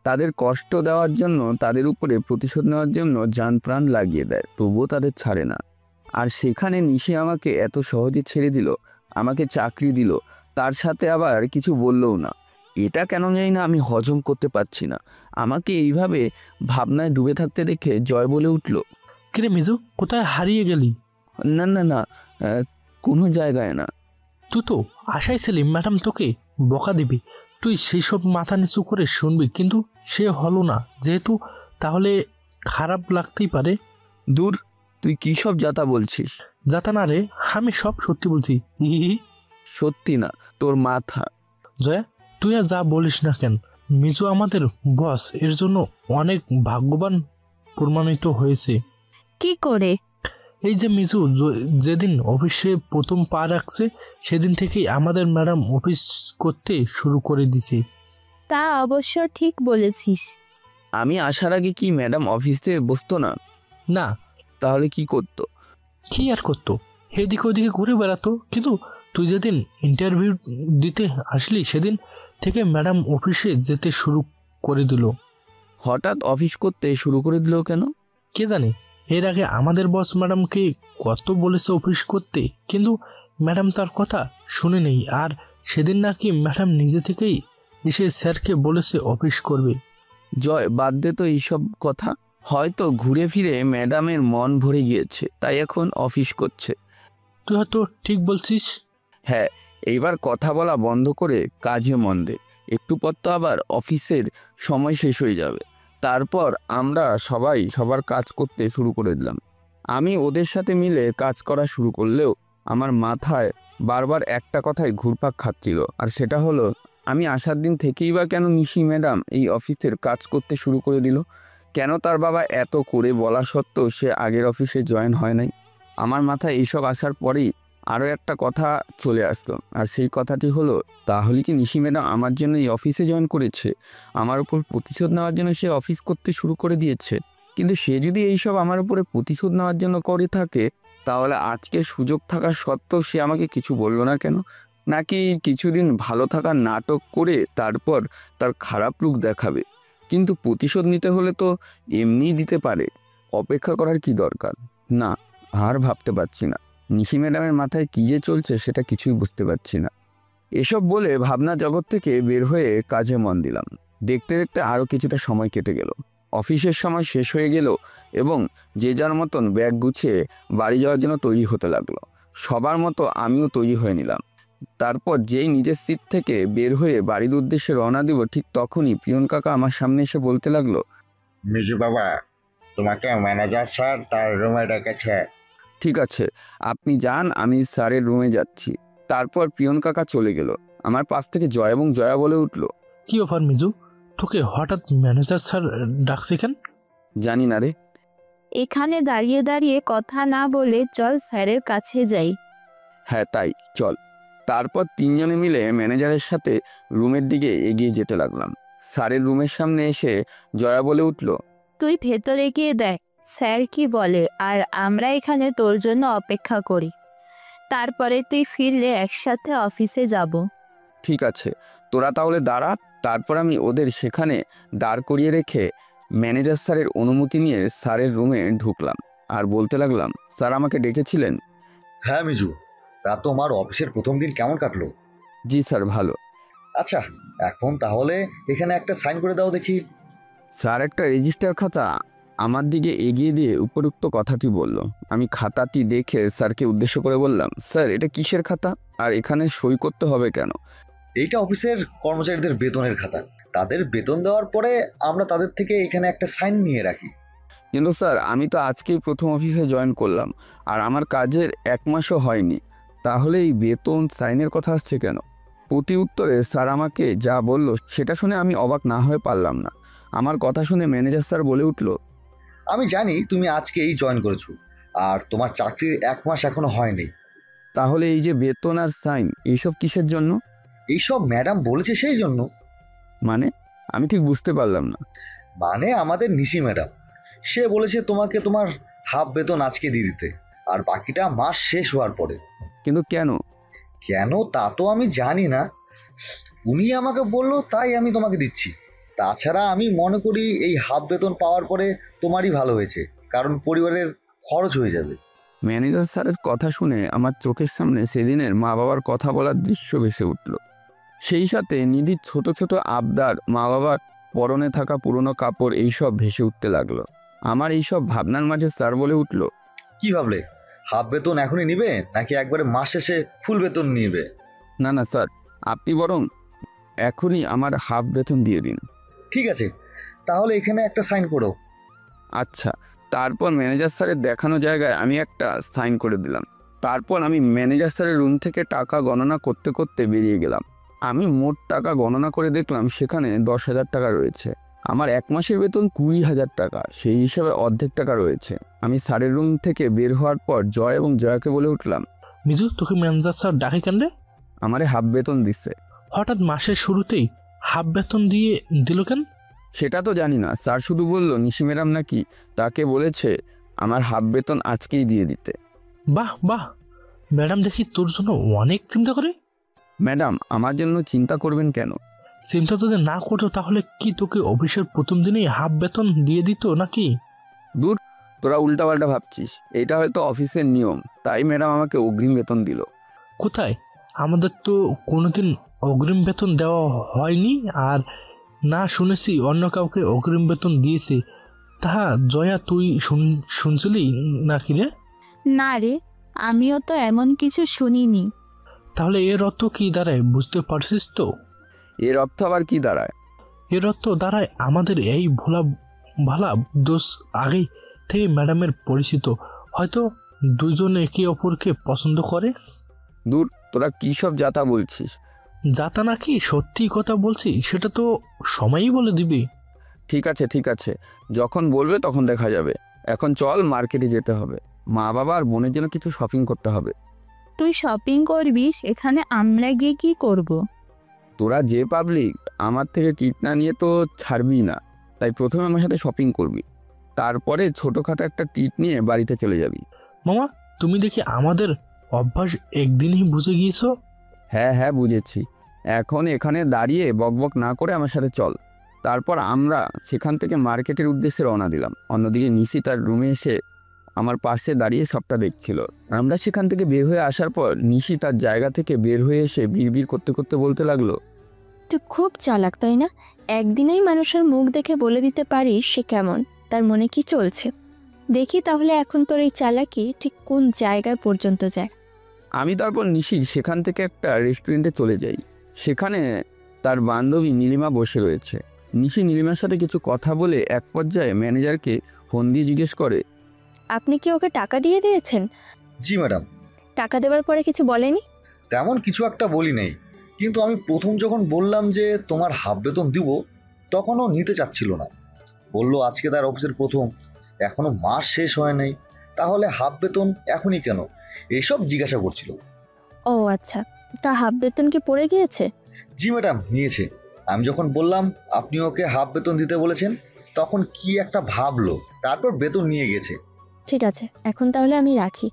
[SPEAKER 2] তাদের কষ্ট দেওয়ার জন্য, তাদের উপরে প্রতিশোধ নেওয়ার জন্য জান প্রাণ লাগিয়ে দেয়, তবুও তাদের ছাড়ে না। আর সেখানে নিশি আমাকে এত সহজে ছেড়ে দিল, আমাকে চাকরি দিল, তার সাথে আবার কিছু বললও না। এটা কেন জানি না আমি হজম করতে পারছি না। আমাকে এইভাবে ভাবনায় ডুবে থাকতে দেখে জয় বলে উঠল,
[SPEAKER 12] কিরে মিজু, কোথায় হারিয়ে গেলি?
[SPEAKER 2] না না না, কোনো জায়গায় না।
[SPEAKER 12] তুই তো আশাই ছিলি ম্যাডাম তোকে বকা দিবি, তুই সেই সব মাথা নিচু করে শুনবি, কিন্তু সে হলো না যেহেতু, তাহলে খারাপ লাগতেই পারে।
[SPEAKER 2] দূর, তুই কী সব যাতা বলছিস?
[SPEAKER 12] যাতা না রে, আমি সব সত্যি বলছি।
[SPEAKER 2] সত্যি না, তোর মাথা।
[SPEAKER 12] জয়া, তুই আর যা বলিস না কেন, মিজু আমাদের বস, এর জন্য অনেক ভাগ্যবান প্রমাণিত হয়েছে।
[SPEAKER 1] কি করে?
[SPEAKER 12] এই যে মিজু যেদিন অফিসে প্রথম পা রাখছে সেদিন থেকেই আমাদের ম্যাডাম অফিস করতে শুরু করে দিছে।
[SPEAKER 1] তা অবশ্য ঠিক বলেছিস।
[SPEAKER 2] আমি আসার আগে কি ম্যাডাম অফিসে বসতো না?
[SPEAKER 12] না।
[SPEAKER 2] তাহলে কি করতো?
[SPEAKER 12] কি আর করতো, এদিকে ওদিকে ঘুরে বেড়াতো। কিন্তু তুই যেদিন ইন্টারভিউ দিতে আসলি সেদিন থেকে ম্যাডাম অফিসে যেতে শুরু করে দিল।
[SPEAKER 2] হঠাৎ অফিস করতে শুরু করে দিল কেন?
[SPEAKER 12] কে জানে, এর আগে আমাদের বস ম্যাডামকে কত বলেছে অফিস করতে, কিন্তু ম্যাডাম তার কথা শুনে নেই। আর সেদিন নাকি ম্যাডাম নিজে থেকেই এসে স্যারকে বলেছে অফিস করবে।
[SPEAKER 2] জয়, বাদ দে তো এইসব কথা। হয়তো ঘুরে ফিরে ম্যাডামের মন ভরে গিয়েছে, তাই এখন অফিস করছে।
[SPEAKER 12] তুই হয়তো ঠিক বলছিস।
[SPEAKER 2] হ্যাঁ, এইবার কথা বলা বন্ধ করে কাজে মন দে। একটু পর তো আবার অফিসের সময় শেষ হয়ে যাবে। তারপর আমরা সবাই সবার কাজ করতে শুরু করে দিলাম। আমি ওদের সাথে মিলে কাজ করা শুরু করলেও আমার মাথায় বারবার একটা কথাই ঘুরপাক খাচ্ছিল, আর সেটা হলো আমি আসার দিন থেকেই বা কেন নিশি ম্যাডাম এই অফিসের কাজ করতে শুরু করে দিল? কেন তার বাবা এত করে বলা সত্ত্বেও সে আগের অফিসে জয়েন হয় নাই? আমার মাথায় এইসব আসার পরেই আরও একটা কথা চলে আসতো, আর সেই কথাটি হলো, তাহলে কি নিশি ম্যাডাম আমার জন্য এই অফিসে জয়েন করেছে? আমার উপর প্রতিশোধ নেওয়ার জন্য সে অফিস করতে শুরু করে দিয়েছে। কিন্তু সে যদি এইসব আমার উপরে প্রতিশোধ নেওয়ার জন্য করে থাকে, তাহলে আজকে সুযোগ থাকা সত্ত্বেও সে আমাকে কিছু বলল না কেন? নাকি কিছুদিন ভালো থাকার নাটক করে তারপর তার খারাপ রূপ দেখাবে? কিন্তু প্রতিশোধ নিতে হলে তো এমনিই দিতে পারে, অপেক্ষা করার কি দরকার? না, আর ভাবতে পারছি না। নিশি ম্যাডামের মাথায় কী যে চলছে সেটা কিছুই বুঝতে পারছি না। এসব বলে ভাবনা জগৎ থেকে বের হয়ে কাজে মন দিলাম। দেখতে দেখতে আরও কিছুটা সময় কেটে গেল। অফিসের সময় শেষ হয়ে গেল এবং যে যার মতন ব্যাগ গুছিয়ে বাড়ি যাওয়ার জন্য তৈরি হতে লাগলো। সবার মতো আমিও তৈরি হয়ে নিলাম। তারপর যেই নিজের সিট থেকে বের হয়ে বাড়ির উদ্দেশ্যে রওনা দিব, ঠিক তখনই পিয়ন কাকা আমার সামনে এসে বলতে লাগলো,
[SPEAKER 11] মিজু বাবা, তোমাকে ম্যানেজার স্যার তার রুমে ডেকেছে।
[SPEAKER 2] ঠিক আছে, আপনি যান, আমি স্যারের রুমে যাচ্ছি। তারপর পিয়ন কাকা চলে গেল। আমার পাশ থেকে জয় এবং জয়া বলে উঠল,
[SPEAKER 12] কি অফার মিজু, তোকে হঠাৎ ম্যানেজার স্যার ডাকছে কেন?
[SPEAKER 2] জানি না রে।
[SPEAKER 1] এখানে দাঁড়িয়ে দাঁড়িয়ে কথা না বলে চল স্যারের কাছে যাই।
[SPEAKER 2] হ্যাঁ তাই, চল। তারপর তিনজনে মিলে ম্যানেজারের সাথে রুমের দিকে এগিয়ে যেতে লাগলাম। স্যারের রুমের সামনে এসে জয়া বলে উঠল,
[SPEAKER 1] তুই ভেতরে গিয়ে দেখ স্যার কি বলে, আর আমরা এখানে তোর জন্য অপেক্ষা করি। তারপরে তুই ফিরলে একসাথে অফিসে যাব।
[SPEAKER 2] ঠিক আছে, তোরা তাহলে দাঁড়া। তারপর আমি ওদের সেখানে দাঁড় করিয়ে রেখে ম্যানেজার স্যারের অনুমতি নিয়ে স্যারের রুমে ঢুকলাম আর বলতে লাগলাম, স্যার আমাকে ডেকেছিলেন?
[SPEAKER 13] হ্যাঁ মিজু, তা তোমার অফিসের প্রথম দিন কেমন কাটলো?
[SPEAKER 2] জি স্যার, ভালো।
[SPEAKER 13] আচ্ছা, এখন তাহলে এখানে একটা সাইন করে দাও দেখি।
[SPEAKER 2] স্যার একটা রেজিস্টার খাতা আমার দিকে এগিয়ে দিয়ে উপরোক্ত কথাটি বলল। আমি খাতাটি দেখে স্যারকে উদ্দেশ্য করে বললাম, স্যার এটা কিসের খাতা, আর এখানে সই করতে হবে কেন?
[SPEAKER 13] এইটা অফিসের কর্মচারীদের বেতনের খাতা। তাদের বেতন দেওয়ার পরে আমরা তাদের থেকে এখানে একটা সাইন নিয়ে রাখি।
[SPEAKER 2] কিন্তু স্যার আমি তো আজকেই প্রথম অফিসে জয়েন করলাম, আর আমার কাজের 1 মাসও হয়নি, তাহলে এই বেতন সাইনের কথা আসছে কেন? প্রতি উত্তরে স্যার আমাকে যা বলল সেটা শুনে আমি অবাক না হয়ে পারলাম না। আমার কথা শুনে ম্যানেজার স্যার বলে উঠল,
[SPEAKER 13] আমি জানি তুমি আজকে এই জয়েন করেছো, আর তোমার চাকরির 1 মাস এখনো হয়নি।
[SPEAKER 2] তাহলে এই যে বেতন আর সাইন এইসব কিসের জন্য?
[SPEAKER 13] এইসব ম্যাডাম বলেছে সেই জন্য।
[SPEAKER 2] মানে আমি ঠিক বুঝতে পারলাম না।
[SPEAKER 13] মানে আমাদের নিশি ম্যাডাম, সে বলেছে তোমাকে তোমার হাফ বেতন আজকে দিয়ে দিতে, আর বাকিটা মাস শেষ হওয়ার পরে।
[SPEAKER 2] কিন্তু কেন?
[SPEAKER 13] কেন তা তো আমি জানি না, উনি আমাকে বললো তাই আমি তোমাকে দিচ্ছি। তাছাড়া আমি মনে করি এই হাফ বেতন পাওয়ার পরে তোমারই ভালো হয়েছে, কারণ পরিবারের খরচ হয়ে যাবে।
[SPEAKER 2] ম্যানেজার স্যারের কথা শুনে আমার চোখের সামনে সেদিনের মা বাবার কথা বলার দৃশ্য ভেসে উঠল। সেই সাথে নিধির ছোট ছোট আবদার, মা বাবার পরনে থাকা পুরনো কাপড়, এইসব ভেসে উঠতে লাগলো। আমার এইসব ভাবনার মাঝে স্যার বলে উঠল,
[SPEAKER 13] কি ভাবলে? হাফ বেতন এখনই নিবে নাকি একবারে মাস শেষে ফুল বেতন নিবে?
[SPEAKER 2] না না স্যার, আপনি বরং এখনই আমার হাফ বেতন দিয়ে দিন।
[SPEAKER 13] ঠিক আছে, তাহলে এখানে একটা সাইন করো।
[SPEAKER 2] আচ্ছা। তারপর ম্যানেজার স্যারের দেখানো জায়গায় আমি একটা সাইন করে দিলাম। তারপর আমি ম্যানেজার স্যারের রুম থেকে টাকা গণনা করতে করতে বেরিয়ে গেলাম। আমি মোট টাকা গণনা করে দেখলাম সেখানে 10,000 টাকা রয়েছে। আমার 1 মাসের বেতন 20,000 টাকা, সেই হিসাবে অর্ধেক টাকা রয়েছে। আমি স্যারের রুম থেকে বের হওয়ার পর জয় এবং জয়াকে বলে উঠলাম,
[SPEAKER 12] মিজু তোকে ম্যানেজার স্যার ডাকে কেন রে?
[SPEAKER 2] আমারে হাফ বেতন দিচ্ছে।
[SPEAKER 12] হঠাৎ মাসের শুরুতেই হাফ বেতন দিয়ে দিল কেন?
[SPEAKER 2] সেটা তো জানি না, স্যার শুধু বলল নিশি ম্যাডাম নাকি তাকে বলেছে আমার হাফ বেতন আজকেই দিয়ে দিতে।
[SPEAKER 12] বাহ বাহ, ম্যাডাম দেখি তোর জন্য অনেক চিন্তা করে।
[SPEAKER 2] ম্যাডাম আমার জন্য চিন্তা করবেন কেন?
[SPEAKER 12] চিন্তা যদি না করতো তাহলে কি তোকে অফিসের প্রথম দিনেই হাফ বেতন দিয়ে দিত নাকি?
[SPEAKER 2] দূর, তোরা উল্টাপাল্টা ভাবছিস। এটা হয়তো অফিসের নিয়ম, তাই ম্যাডাম আমাকে অগ্রিম বেতন দিল।
[SPEAKER 12] কোথায়? আমাদের তো কোনোদিন অগ্রিম বেতন দেওয়া হয়নি, আর না শুনেছি অন্য কাউকে অগ্রিম বেতন দিয়েছে। তাহা জয়া তুই শুনছিলি নাকি রে?
[SPEAKER 1] না রে, আমিও তো এমন কিছু শুনিনি।
[SPEAKER 12] তাহলে এর অর্থ কি দাঁড়ায় বুঝতে পারছিস তো?
[SPEAKER 2] এর অর্থ আবার কি দাঁড়ায়?
[SPEAKER 12] এর অর্থ দাঁড়ায় আমাদের এই ভোলা ভালা দোষ আগে থেকে ম্যাডামের পরিচিত, হয়তো দুজন একে অপরকে পছন্দ করে।
[SPEAKER 2] দূর, তোরা কী সব যাতা বলছিস?
[SPEAKER 12] যাতা নাকি সত্যি কথা বলছি সেটা তো সময়ই বলে দিবি।
[SPEAKER 2] ঠিক আছে ঠিক আছে, যখন বলবে তখন দেখা যাবে। এখন চল, মার্কেটে যেতে হবে। মা বাবা আর বোনের জন্য কিছু শপিং করতে হবে।
[SPEAKER 1] তুই শপিং করবি, এখানে আমরা গিয়ে কি করব?
[SPEAKER 2] তোরা যে পাবলিক, আমার থেকে কিট না নিয়ে তো ছাড়বি না, তাই প্রথমে আমার সাথে শপিং করবি, তারপরে ছোটোখাটো একটা কিট নিয়ে বাড়িতে চলে যাবি।
[SPEAKER 12] মামা তুমি দেখি আমাদের অভ্যাস একদিনই বুঝে গিয়েছো।
[SPEAKER 2] হ্যাঁ হ্যাঁ বুঝেছি, এখন এখানে দাঁড়িয়ে বকবক না করে আমার সাথে চল। তারপর আমরা সেখান থেকে মার্কেটের উদ্দেশ্যে রওনা দিলাম। অন্যদিকে নিশি তার রুমে এসে আমার পাশে দাঁড়িয়ে সবটা দেখছিল। আমরা সেখান থেকে বের হয়ে আসার পর নিশি তার জায়গা থেকে বের হয়ে এসে বিড়বিড় করতে করতে বলতে লাগলো,
[SPEAKER 1] তুই খুব চালাক তাই না? একদিনেই মানুষের মুখ দেখে বলে দিতে পারিস সে কেমন, তার মনে কি চলছে। দেখি তাহলে এখন তোর এই চালাকি ঠিক কোন জায়গায় পর্যন্ত যায়।
[SPEAKER 2] আমি তারপর নিশি সেখান থেকে একটা রেস্টুরেন্টে চলে যাই। সেখানে তার বান্ধবী নীলিমা বসে রয়েছে। নিশি নীলিমার সাথে কিছু কথা বলে এক পর্যায়ে ম্যানেজারকে ফোন দিয়ে জিজ্ঞেস করে,
[SPEAKER 1] আপনি কি ওকে টাকা দিয়ে দিয়েছেন?
[SPEAKER 13] জি ম্যাডাম।
[SPEAKER 1] টাকা দেওয়ার পরে কিছু বলেনি?
[SPEAKER 13] তেমন কিছু একটা বলি নেই, কিন্তু আমি প্রথম যখন বললাম যে তোমার হাফ বেতন দিব, তখন ও নিতে চাচ্ছিল না। বলল আজকে তার অফিসের প্রথম, এখনও মাস শেষ হয় নাই, তাহলে হাফ বেতন এখনই কেন, এইসব জিজ্ঞাসা করছিল।
[SPEAKER 1] ও আচ্ছা, তা হাফ বেতন কি পড়ে গিয়েছে?
[SPEAKER 13] জি ম্যাডাম, নিয়েছে। আমি যখন বললাম আপনি ওকে হাফ বেতন দিতে বলেছেন, তখন কি একটা ভাবলো, তারপর বেতন নিয়ে গেছে।
[SPEAKER 1] ঠিক আছে, এখন তাহলে আমি রাখি।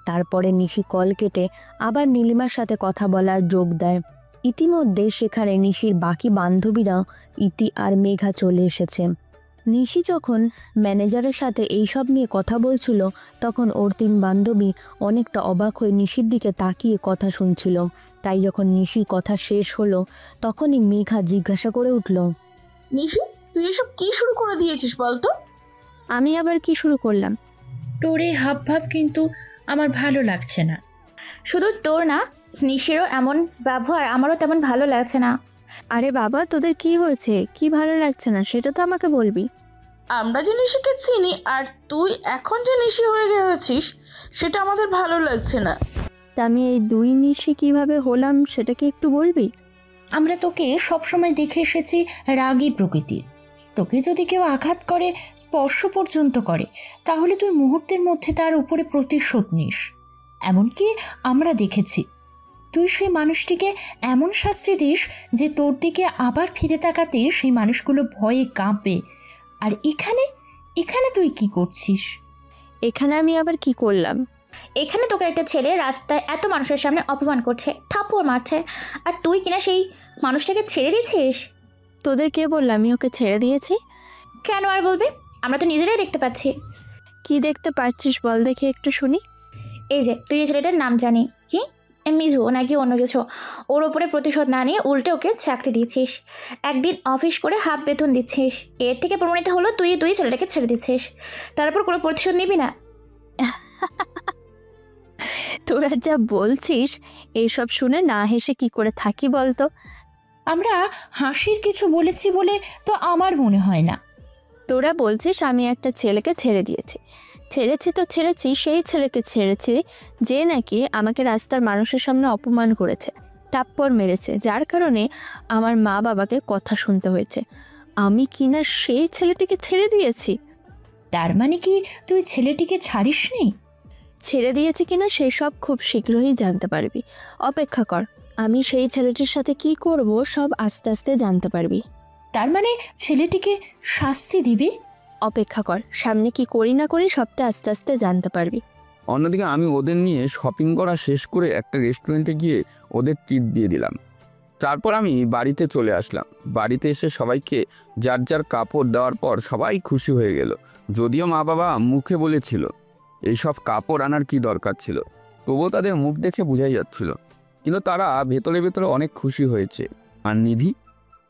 [SPEAKER 10] তারপরে নিশি কল কেটে আবার নীলিমার সাথে কথা বলার যোগ দেয়। ইতিমধ্যে সেখানে নিশির বাকি বান্ধবীরা ইতি আর মেঘা চলে এসেছে। নিশি যখন ম্যানেজারের সাথে এইসব নিয়ে কথা বলছিল, তখন ওর 3 বান্ধবী অনেকটা অবাক হয়ে নিশির দিকে তাকিয়ে কথা শুনছিল। তাই যখন নিশির কথা শেষ হলো, তখনই মেঘা জিজ্ঞাসা করে উঠল,
[SPEAKER 14] নিশি, তুই এসব কি শুরু করে দিয়েছিস বলতো?
[SPEAKER 1] আমি আবার কি শুরু করলাম?
[SPEAKER 15] তোর এই হাব ভাব কিন্তু আমার ভালো লাগছে না।
[SPEAKER 14] শুধু তোর না, নিশিরও এমন ব্যবহার আমারও তেমন ভালো লাগছে না।
[SPEAKER 1] আরে বাবা, তোদের কি হয়েছে? কি ভালো লাগছে না সেটা তো আমাকে বলবি।
[SPEAKER 14] আমরা যে নিশিকে চিনি আর তুই এখন যে নিশি হয়ে গেছিস, সেটা আমাদের ভালো লাগছে না।
[SPEAKER 1] তা আমি এই 2 নিশি কিভাবে হলাম সেটা কি একটু বলবি?
[SPEAKER 15] আমরা তোকে সবসময় দেখে এসেছি রাগী প্রকৃতির। তোকে যদি কেউ আঘাত করে, স্পর্শ পর্যন্ত করে, তাহলে তুই মুহূর্তের মধ্যে তার উপরে প্রতিশোধ নিস। এমনকি আমরা দেখেছি তুই সেই মানুষটিকে এমন শাস্তি দিস যে তোর দিকে আবার ফিরে তাকাতে সেই মানুষগুলো ভয়ে কাঁপে। আর এখানে তুই কি করছিস?
[SPEAKER 1] এখানে আমি আবার কি করলাম?
[SPEAKER 14] এখানে তোকে একটা ছেলে রাস্তায় এত মানুষের সামনে অপমান করছে, থাপ্পড় মারছে, আর তুই কিনা সেই মানুষটাকে ছেড়ে দিয়েছিস।
[SPEAKER 1] তোদের কে বললো আমি ওকে ছেড়ে দিয়েছি?
[SPEAKER 14] কেন আর বলবে? আমরা তো নিজেরাই দেখতে পাচ্ছি।
[SPEAKER 1] কি দেখতে পাচ্ছিস বল দেখি একটু শুনি।
[SPEAKER 14] এই যে তুই এই ছেলেটার নাম জানি কি, মিজু নাকি অন্য কিছু, ওর ওপরে প্রতিশোধ না নিয়ে উল্টে ওকে চাকরি দিচ্ছিস, একদিন অফিস করে হাফ বেতন দিচ্ছিস। এর থেকে প্রমাণিত হলো তুই ছেলেটাকে ছেড়ে দিচ্ছিস, তারপর কোনো প্রতিশোধ নিবি না।
[SPEAKER 1] তোরা যা বলছিস এইসব শুনে না হেসে কি করে থাকি বলতো?
[SPEAKER 15] আমরা হাসির কিছু বলেছি বলে তো আমার মনে হয় না।
[SPEAKER 1] তোরা বলছিস আমি একটা ছেলেকে ছেড়ে দিয়েছি। ছেড়েছি তো ছেড়েছি, সেই ছেলেকে ছেড়েছি যে নাকি আমাকে রাস্তার মানুষের সামনে অপমান করেছে, থাপ্পড় মেরেছে, যার কারণে আমার মা বাবাকে কথা শুনতে হয়েছে। আমি কিনা সেই ছেলেটিকে ছেড়ে দিয়েছি।
[SPEAKER 15] তার মানে কি তুই ছেলেটিকে ছাড়িসনি?
[SPEAKER 1] ছেড়ে দিয়েছি কিনা সেই সব খুব শীঘ্রই জানতে পারবি, অপেক্ষা কর। আমি সেই ছেলেটির সাথে কি করব সব আস্তে আস্তে জানতে পারবি।
[SPEAKER 15] তার মানে ছেলেটিকে শাস্তি দিবি?
[SPEAKER 1] অপেক্ষা কর, সামনে কি করি না করি সবটা আস্তে আস্তে জানতে পারবি।
[SPEAKER 2] অন্যদিকে আমি ওদের নিয়ে শপিং করা শেষ করে একটা রেস্টুরেন্টে গিয়ে ওদের ট্রিট দিয়ে দিলাম। তারপর আমি বাড়িতে চলে আসলাম। বাড়িতে এসে সবাইকে যার যার কাপড় দেওয়ার পর সবাই খুশি হয়ে গেল। যদিও মা বাবা মুখে বলেছিল এইসব কাপড় আনার কি দরকার ছিল, তবুও তাদের মুখ দেখে বোঝাই যাচ্ছিল, কিন্তু তারা ভেতরে ভেতরে অনেক খুশি হয়েছে। আর নিধি,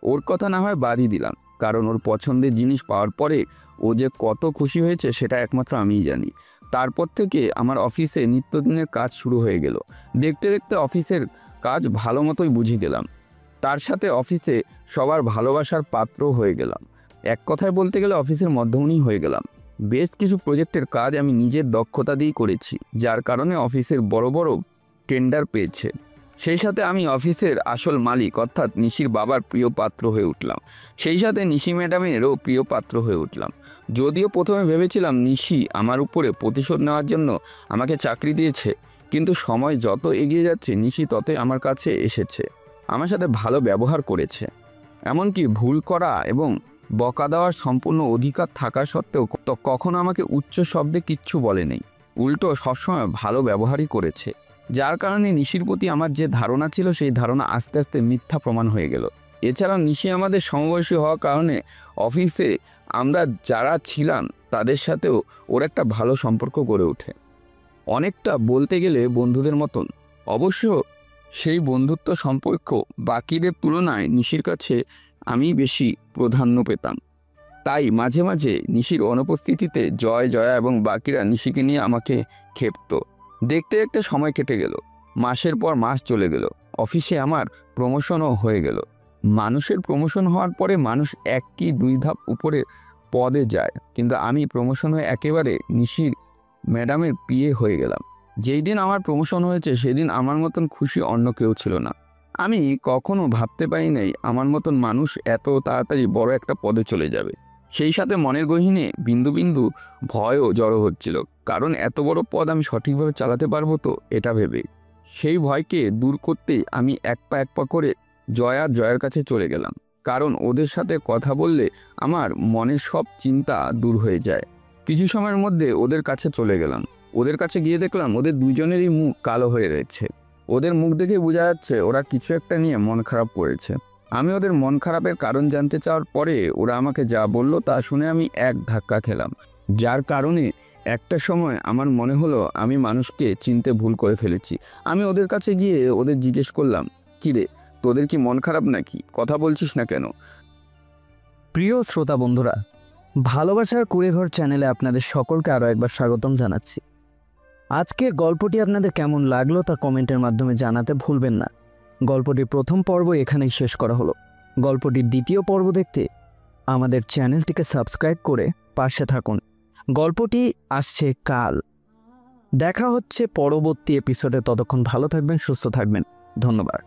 [SPEAKER 2] ওর কথা না হয় বাদই দিলাম, কারণ ওর পছন্দের জিনিস পাওয়ার পরে ও যে কত খুশি হয়েছে সেটা একমাত্র আমিই জানি। তারপর থেকে আমার অফিসে নিত্যদিনের কাজ শুরু হয়ে গেল। দেখতে দেখতে অফিসের কাজ ভালো মতোই বুঝে গেলাম। তার সাথে অফিসে সবার ভালোবাসার পাত্রও হয়ে গেলাম। এক কথায় বলতে গেলে অফিসের মধ্যমণি হয়ে গেলাম। বেশ কিছু প্রজেক্টের কাজ আমি নিজের দক্ষতা দিয়েই করেছি, যার কারণে অফিসের বড় বড় টেন্ডার পেয়েছে। সেই সাথে আমি অফিসের আসল মালিক অর্থাৎ নিশির বাবার প্রিয় পাত্র হয়ে উঠলাম। সেই সাথে নিশি ম্যাডামেরও প্রিয় পাত্র হয়ে উঠলাম। যদিও প্রথমে ভেবেছিলাম নিশি আমার উপরে প্রতিশোধ নেওয়ার জন্য আমাকে চাকরি দিয়েছে, কিন্তু সময় যত এগিয়ে যাচ্ছে নিশি ততই আমার কাছে এসেছে, আমার সাথে ভালো ব্যবহার করেছে। এমনকি ভুল করা এবং বকা দেওয়ার সম্পূর্ণ অধিকার থাকা সত্ত্বেও কখনো আমাকে উচ্চ শব্দে কিচ্ছু বলেনি, উল্টো সবসময় ভালো ব্যবহারই করেছে। যার কারণে নিশির প্রতি আমার যে ধারণা ছিল সেই ধারণা আস্তে আস্তে মিথ্যা প্রমাণ হয়ে গেল। এছাড়াও নিশি আমাদের সমবয়সী হওয়ার কারণে অফিসে আমরা যারা ছিলাম তাদের সাথেও ওর একটা ভালো সম্পর্ক গড়ে ওঠে, অনেকটা বলতে গেলে বন্ধুদের মতন। অবশ্য সেই বন্ধুত্ব সম্পর্ক বাকিদের তুলনায় নিশির কাছে আমি বেশি প্রাধান্য পেতাম। তাই মাঝে মাঝে নিশির অনুপস্থিতিতে জয়া এবং বাকিরা নিশিকে নিয়ে আমাকে খেপত। দেখতে দেখতে সময় কেটে গেল। মাসের পর মাস চলে গেল, অফিসে আমার প্রমোশনও হয়ে গেল। মানুষের প্রমোশন হওয়ার পরে মানুষ 1 কি 2 ধাপ উপরে পদে যায়, কিন্তু আমি প্রমোশন হয়ে একেবারে নিশির ম্যাডামের পিএ হয়ে গেলাম। যেই দিন আমার প্রমোশন হয়েছে সেদিন আমার মতন খুশি অন্য কেউ ছিল না। আমি কখনো ভাবতে পারি নাই আমার মতন মানুষ এত তাড়াতাড়ি বড় একটা পদে চলে যাবে। সেই সাথে মনের গহীনে বিন্দু বিন্দু ভয়ও জড়ো হচ্ছিল, কারণ এত বড় পদ আমি সঠিকভাবে চালাতে পারবো তো এটা ভেবে। সেই ভয়কে দূর করতেই আমি এক পা করে জয়ার কাছে চলে গেলাম, কারণ ওদের সাথে কথা বললে আমার মনের সব চিন্তা দূর হয়ে যায়। কিছু সময়ের মধ্যে ওদের কাছে চলে গেলাম। ওদের কাছে গিয়ে দেখলাম ওদের দুজনেরই মুখ কালো হয়ে রয়েছে। ওদের মুখ দেখে বোঝা যাচ্ছে ওরা কিছু একটা নিয়ে মন খারাপ করেছে। আমি ওদের মন খারাপের কারণ জানতে চাওয়ার পরে ওরা আমাকে যা বলল তা শুনে আমি এক ধাক্কা খেলাম, যার কারণে একটা সময় আমার মনে হলো আমি মানুষকে চিনতে ভুল করে ফেলেছি। আমি ওদের কাছে গিয়ে ওদের জিজ্ঞেস করলাম, কিরে তোদের কি মন খারাপ নাকি, কথা বলছিস না কেন?
[SPEAKER 16] প্রিয় শ্রোতা বন্ধুরা, ভালোবাসার কুড়েঘর চ্যানেলে আপনাদের সকলকে আরও একবার স্বাগতম জানাচ্ছি। আজকের গল্পটি আপনাদের কেমন লাগলো তা কমেন্টের মাধ্যমে জানাতে ভুলবেন না। গল্পটির প্রথম পর্ব এখানেই শেষ করা হলো। গল্পটির দ্বিতীয় পর্ব দেখতে আমাদের চ্যানেলটিকে সাবস্ক্রাইব করে পাশে থাকুন। গল্পটি আসছে কাল। দেখা হচ্ছে পরবর্তী এপিসোডে। ততক্ষণ ভালো থাকবেন, সুস্থ থাকবেন। ধন্যবাদ।